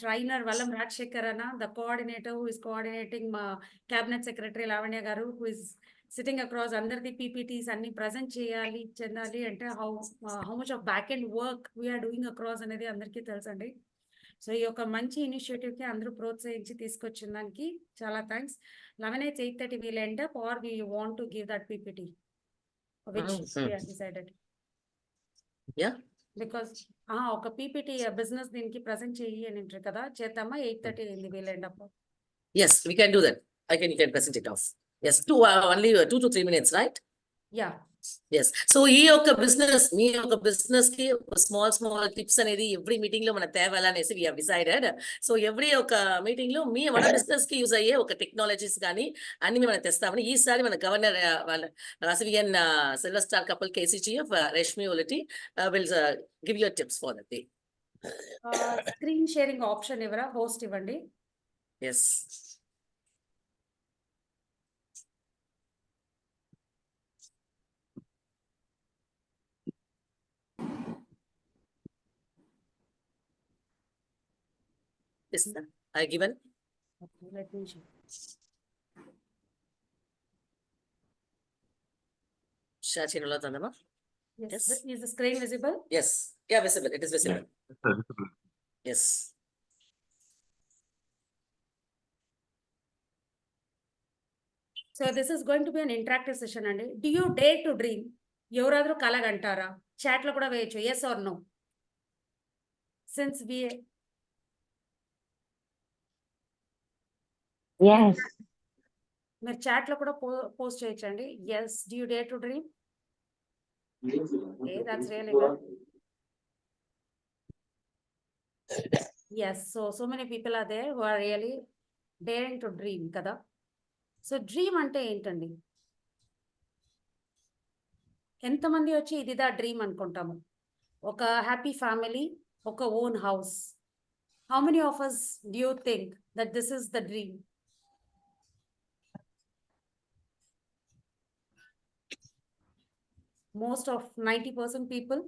Trainer Vallam Rajshekhar Anna, the coordinator who is coordinating Cabinet Secretary Lavanya Garu, who is sitting across under the PPTs and present cheyali chendali ante how much of back end work we are doing across anedi andarki telusandi. So ఈ యొక్క మంచి initiative కి అందరూ ప్రోత్సహించి తీసుకొచ్చిన దానికి చాలా thanks. 11:30 we'll end up or we want to give that PPT which we have decided. Yeah. Because ఒక పీపీటీ బిజినెస్ దీనికి ప్రెజెంట్ చెయ్యి అని అంటారు కదా చేద్దామా 8:30 అయింది wheel end up. Yes, we can do that. You can present it off. Yes, only 2 to 3 minutes, right? Yeah. Yes. So ఈ యొక్క బిజినెస్ మీ యొక్క బిజినెస్ కి స్మాల్ టిప్స్ అనేది ఎవ్రీ మీటింగ్ లో మనకు తేవాలనేసి we have decided. So every ఒక మీటింగ్ లో మన బిజినెస్ కి యూజ్ అయ్యే ఒక టెక్నాలజీస్ కానీ అన్ని మనం తెస్తామని ఈసారి మన గవర్నర్ వాళ్ళ Vasavian silver star couple KCGF Rashmi ఒలిటీ will give your tips for that day. Screen sharing option ఇవ్వరా, హోస్ట్ ఇవ్వండి. Yes. Isn't that? I given? Okay, let me show. Share channel lo tandama? Yes. Yes. Is the screen visible? Yes. Yeah, visible. It is visible. Yes. So this is going to be an interactive session అండి. Do you dare to dream? ఎవరాದರೂ కలగంటారా? Chat లో కూడా వేయచ్చు. Yes or no? Since we Yes. మీరు chat లో కూడా post చేయొచ్చండి. Yes, do you dare to dream? Okay, that's really good. Yes, so many people are there who are really daring to dream కదా. So dream అంటే ఏంటండి? ఎంతమంది వచ్చి ఇదిదా dream అనుకుంటాము? ఒక హ్యాపీ ఫ్యామిలీ, ఒక own house. How many of us do you think that this is the dream? Most of 90% people.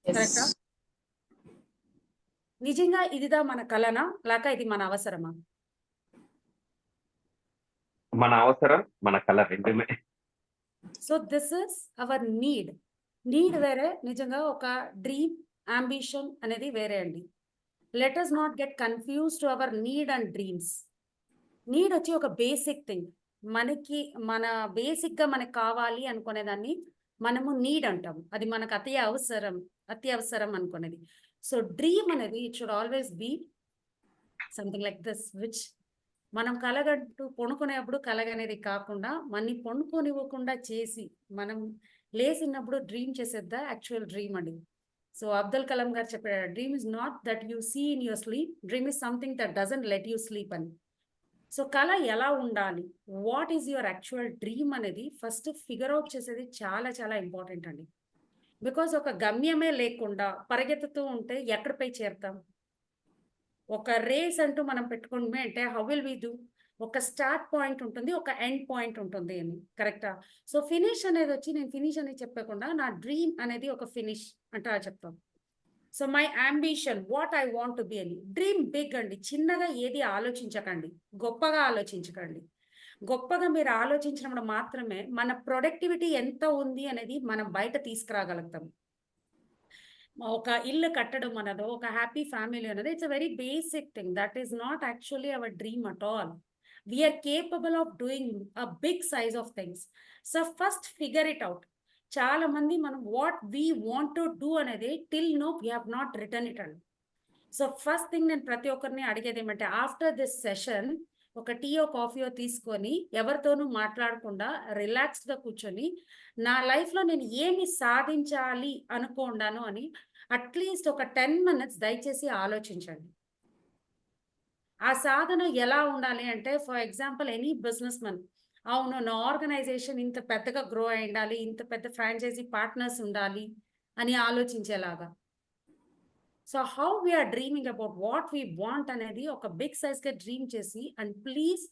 కరెక్టా? నిజంగా ఇదిదా మన కలనా లేక ఇది మన అవసరమా? మన అవసరం మన కళ రెండుమే. So this is our need. Need వేరే, నిజంగా ఒక డ్రీమ్ అంబిషన్ అనేది వేరే అండి. Let us not get confuse to our need and dreams. Need వచ్చి ఒక బేసిక్ థింగ్. మనకి మన బేసిక్ గా మనకు కావాలి అనుకునేదాన్ని మనము నీడ్ అంటాము. అది మనకు అతి అవసరం అనుకునేది. సో డ్రీమ్ అనేది it should always be something like this, which మనం కలగంటూ పొనుకునేప్పుడు కలగనేది కాకుండా మనని పొనుకోనివ్వకుండా చేసి మనం లేసినప్పుడు డ్రీమ్ చేసేద్దా యాక్చువల్ డ్రీమ్ అండి. సో అబ్దుల్ కలాం గారు చెప్పారు, dream is not that you see in your sleep, dream is something that doesn't let you sleep అని. సో కళ ఎలా ఉండాలి, what is your actual dream అనేది ఫస్ట్ ఫిగర్ అవుట్ చేసేది చాలా చాలా ఇంపార్టెంట్ అండి. బికాజ్ ఒక గమ్యమే లేకుండా పరిగెత్తుతూ ఉంటే ఎక్కడిపై చేరుతాం? ఒక రేస్ అంటూ మనం పెట్టుకుంటే అంటే హౌ విల్ వి డూ? ఒక స్టార్ట్ పాయింట్ ఉంటుంది, ఒక ఎండ్ పాయింట్ ఉంటుంది అని, కరెక్టా? సో ఫినిష్ అనేది వచ్చి నేను ఫినిష్ అనేది చెప్పకుండా నా డ్రీమ్ అనేది ఒక ఫినిష్ అంటే చెప్తాం. So my ambition, what I want to be అని. డ్రీమ్ బిగ్ అండి. చిన్నగా ఏది ఆలోచించకండి, గొప్పగా ఆలోచించకండి. గొప్పగా మీరు ఆలోచించినప్పుడు మాత్రమే మన ప్రొడక్టివిటీ ఎంత ఉంది అనేది మనం బయట తీసుకురాగలుగుతాం. ఒక ఇల్లు కట్టడం అన్నదో, ఒక హ్యాపీ ఫ్యామిలీ అన్నది it's a very basic thing. That is not actually our dream at all. We are capable of doing a big size of things. So first figure it out. చాలా మంది మనం what we want to do అనేది till now we have not return it అండి. So first thing నేను ప్రతి ఒక్కరిని అడిగేది ఏమంటే, ఆఫ్టర్ దిస్ సెషన్ ఒక టీయో కాఫీయో తీసుకొని ఎవరితోనూ మాట్లాడకుండా రిలాక్స్డ్గా కూర్చొని నా లైఫ్లో నేను ఏమి సాధించాలి అనుకున్నాను అని అట్లీస్ట్ ఒక 10 minutes దయచేసి ఆలోచించండి. ఆ సాధన ఎలా ఉండాలి అంటే, for example any business men, అవును నా ఆర్గనైజేషన్ ఇంత పెద్దగా గ్రో అయి ఉండాలి, ఇంత పెద్ద ఫ్రాంచైజీ పార్ట్నర్స్ ఉండాలి అని ఆలోచించేలాగా. So how we are dreaming about what we want అనేది ఒక బిగ్ సైజ్గా డ్రీమ్ చేసి అండ్ ప్లీజ్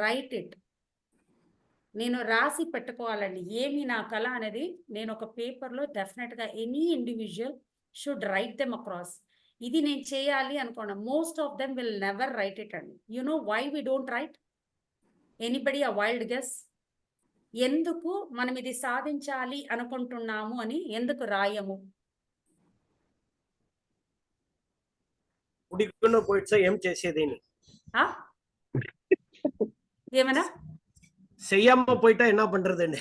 రైట్ ఇట్. నేను రాసి పెట్టుకోవాలండి ఏమి నా కళ అనేది. నేను ఒక పేపర్లో డెఫినెట్గా any individual should write them across. ఇది నేను చేయాలి అనుకోండి, most of them will never write it అండి. You know why we don't write? Anybody a wild guess? ఎందుకు మనం ఇది సాధించాలి అనుకుంటున్నాము అని ఎందుకు రాయము? ఉడికున్న పోయిట్స్ ఏం చేసేది ఏమన్నా செய்யாம போயிட்டா என்ன பண்றதுன்னு.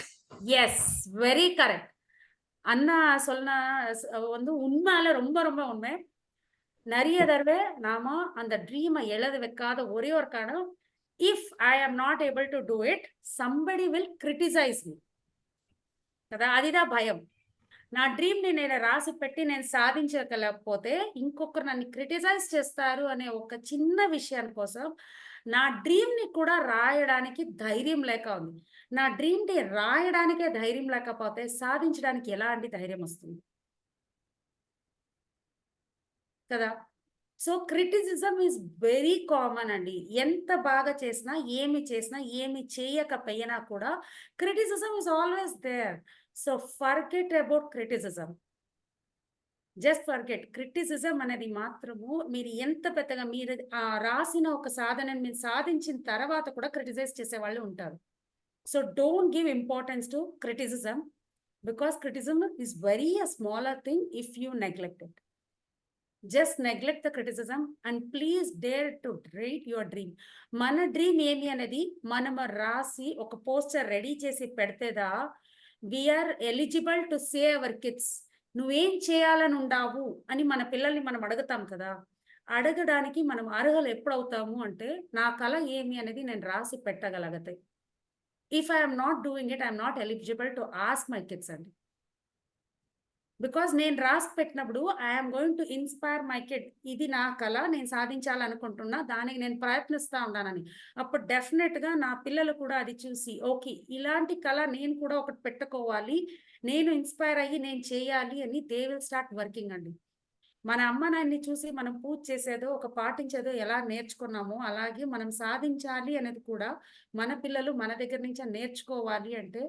S, very correct. அண்ணா சொன்ன வந்து உண்மையில ரொம்ப ரொம்ப உண்மை. நிறைய தடவை நாம அந்த ட்ரீமை எழுத வைக்காத ஒரே ஒரு காரணம், if I am not able to do it, somebody will criticise me. కదా, అదిదా భయం. నా డ్రీమ్ని నేను రాసి పెట్టి నేను సాధించగలేకపోతే ఇంకొకరు నన్ను క్రిటిసైజ్ చేస్తారు అనే ఒక చిన్న విషయం కోసం నా డ్రీమ్ని కూడా రాయడానికి ధైర్యం లేక ఉంది. నా డ్రీమ్ని రాయడానికే ధైర్యం లేకపోతే సాధించడానికి ఎలాంటి ధైర్యం వస్తుంది కదా. So criticism is very common అండి. ఎంత బాగా చేసినా, ఏమి చేయకపోయినా కూడా criticism is always there. So forget about criticism. Just forget. Criticism అనేది మాత్రము మీరు ఎంత పెద్దగా మీరు రాసిన ఒక సాధనని మీరు సాధించిన తర్వాత కూడా క్రిటిసైజ్ చేసే వాళ్ళు ఉంటారు. So don't give importance to criticism because criticism is very a smaller thing if you neglect it. Just neglect the criticism and please dare to write your dream. మన డ్రీమ్ ఏమి అనేది మనం రాసి ఒక పోస్టర్ రెడీ చేసి పెడితేదా we are eligible to say our kids నువ్వేం చేయాలని ఉండావు అని మన పిల్లల్ని మనం అడుగుతాం కదా. అడగడానికి మనం అర్హులు ఎప్పుడవుతాము అంటే నా కళ ఏమి అనేది నేను రాసి పెట్టగలిగితే. If I'm not doing it I'm not eligible to ask my kids అండి. బికాస్ నేను రాసి పెట్టినప్పుడు I'm going to inspire my kid. ఇది నా కళ, నేను సాధించాలనుకుంటున్నా, దానికి నేను ప్రయత్నిస్తూ ఉన్నానని. అప్పుడు డెఫినెట్గా నా పిల్లలు కూడా అది చూసి ఓకే ఇలాంటి కళ నేను కూడా ఒకటి పెట్టుకోవాలి, నేను ఇన్స్పైర్ అయ్యి నేను చేయాలి అని దే విల్ స్టార్ట్ వర్కింగ్ అండి. మన అమ్మ నాన్ని చూసి మనం పూజ చేసేదో ఒక పాటించేదో ఎలా నేర్చుకున్నామో అలాగే మనం సాధించాలి అనేది కూడా మన పిల్లలు మన దగ్గర నుంచి నేర్చుకోవాలి అంటే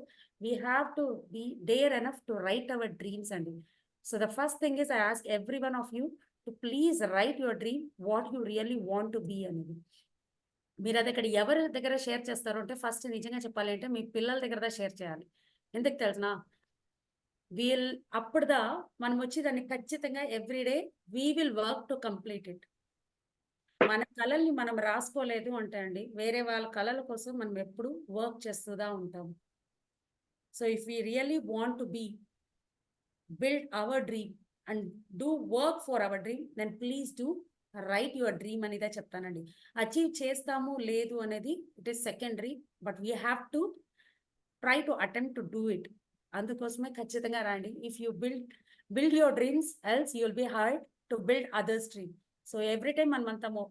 we have to be dare enough to write our dreams అండి. So the first thing is I ask every one of you to please write your dream, what you really want to be అనేది. మీరు అది అక్కడ ఎవరి దగ్గర share చేస్తారు అంటే first నిజంగా చెప్పాలి అంటే మీ పిల్లల దగ్గర షేర్ చేయాలి. ఎందుకు తెలుసునా, అప్పుడుదా మనం వచ్చి దాన్ని ఖచ్చితంగా everyday we will work to complete it. మన కళల్ని మనం రాసుకోలేదు అంటే అండి వేరే వాళ్ళ కళల కోసం మనం ఎప్పుడు వర్క్ చేస్తూదా ఉంటాము. So if we really want to build our dream and do work for our dream, then please do write your dream అనేది చెప్తానండి. అచీవ్ చేస్తాము లేదు అనేది it is secondary, but we have to try to attempt to do it. అందుకోసమే ఖచ్చితంగా రాండి. If you build your dreams else you will be hard to build others dream. So every time మనం అంతాము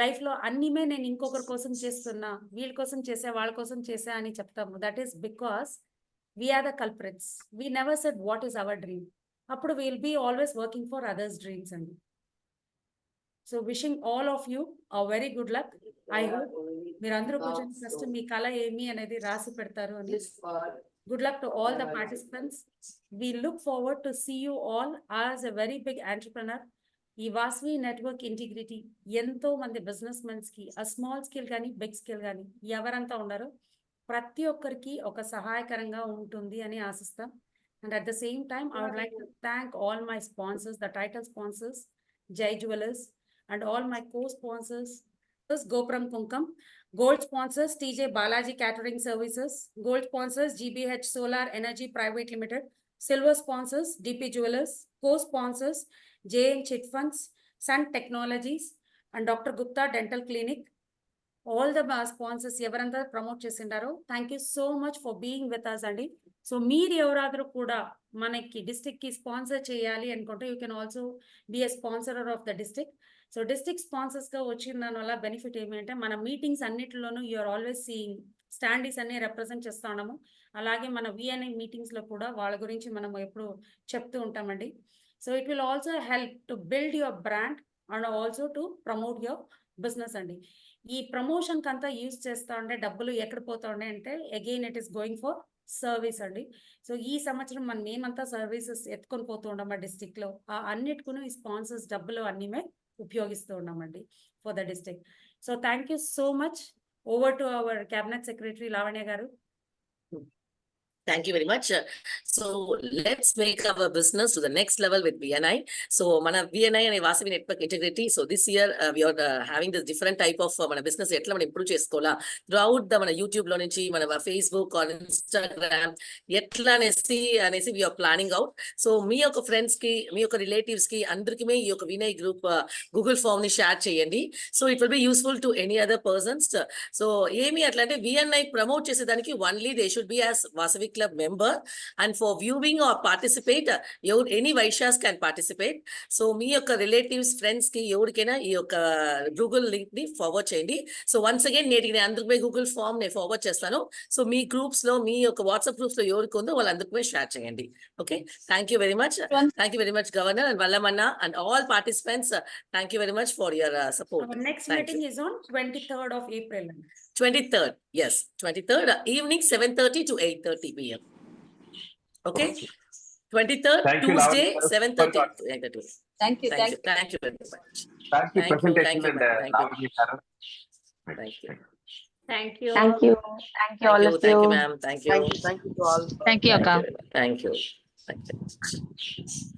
లైఫ్లో అన్నీమే నేను ఇంకొకరి కోసం చేస్తున్నా, వీళ్ళ కోసం చేసా, వాళ్ళ కోసం చేసా అని చెప్తాము. That is because we are the culprits. We never said what is our dream. Appudu we will be always working for others dreams and so wishing all of you a very good luck. I hope meerandaru kuchoni first mee kala emi anedi rasi pedtaru ani. Good luck to all the participants. We look forward to see you all as a very big entrepreneur. ఈ Vasavi network integrity ఎంతో మంది business men's కి ఆ small scale కానీ big scale కానీ ఎవరంతా ఉన్నారో ప్రతి ఒక్కరికి ఒక సహాయకరంగా ఉంటుంది అని ఆశిస్తాం. And at the same time I would like to thank all my sponsors, the title sponsors Jai jewellers and all my co sponsors Gopuram Kumkum, gold sponsors TJ Balaji catering services, gold sponsors GBH solar energy private limited, silver sponsors DP jewellers, co sponsors JN chit funds, sun technologies and doctor Gupta dental clinic. All the sponsors ఎవరంతా promote చేసిండారో thank you so much for being with us అండి. So మీరు ఎవరాದರೂ కూడా మనకి డిస్ట్రిక్ట్కి sponsor చేయాలి అనుకుంటే you can also be a sponsorer of the district. So district స్పాన్సర్స్గా వచ్చిన దానివల్ల బెనిఫిట్ ఏమంటే మన మీటింగ్స్ అన్నిటిలోనూ యూఆర్ ఆల్వేస్ సీయింగ్ స్టాండీస్ అన్ని రిప్రజెంట్ చేస్తూ ఉన్నాము. అలాగే మన విఎన్ఐ మీటింగ్స్లో కూడా వాళ్ళ గురించి మనం ఎప్పుడు చెప్తూ ఉంటామండి. So it will also help to build your brand and also to promote your business అండి. ఈ ప్రమోషన్కి అంతా యూజ్ చేస్తూ ఉండే డబ్బులు ఎక్కడ పోతా ఉండే అంటే again it is going for service అండి. సో ఈ సంవత్సరం మనం మేమంతా సర్వీసెస్ ఎత్తుకొని పోతూ ఉన్నాం మా డిస్టిక్లో. ఆ అన్నిటికూ ఈ స్పాన్సర్స్ డబ్బులు అన్నీమే ఉపయోగిస్తూ ఉన్నామండి for the district. So thank you so much. Over to our cabinet secretary Lavanya గారు. Thank you very much. So let's make our business to the next level with VNI. So mana VNI and Vasavi Network Integrity. So this year we are having this different type of mana business etla mana improve cheskola throughout the mana YouTube lo nunchi mana Facebook or Instagram etla anesi we are planning out. So మీ యొక్క friends కి మీ యొక్క relatives కి అందరికి ఈ యొక్క VNI group Google form ని share చేయండి. So it will be useful to any other persons. So ఏమి అట్లా అంటే VNI ప్రమోట్ చేసేదానికి only they should be as Vasavi Club member. And for viewing or participate, any Vaishyas can participate. So మీ యొక్క relatives friends కి ఎవరికైనా ఈ యొక్క Google link ని ఫార్వర్డ్ చేయండి. సో వన్స్ అగైన్ నేటికి నేను అందరికీ గూగుల్ ఫామ్ నేను ఫార్వర్డ్ చేస్తాను. సో మీ గ్రూప్స్ లో మీ యొక్క వాట్సాప్ గ్రూప్స్ లో ఎవరికి ఉందో వాళ్ళందరికీ షేర్ చేయండి. Okay, thank you very much. Thank you very much governor and Vallamana and all participants. Thank you very much for your support. Our next Thank meeting you. is on 23rd of April. 23rd, yes, 23rd evening 7:30 to 8:30 p.m. Okay, 23rd Thank you, Tuesday Lavanya. 7:30 to 8:30. Thank you. Thank you, thank you very much. Thank you, Thank you, presentation thank you, and ma'am. Thank you. Lavanya Sharan. Thank you. Thank you. Thank you. Thank you all of Thank you, you. ma'am. Thank you. Thank you to all. Thank you, Akka. Thank you. Thank you.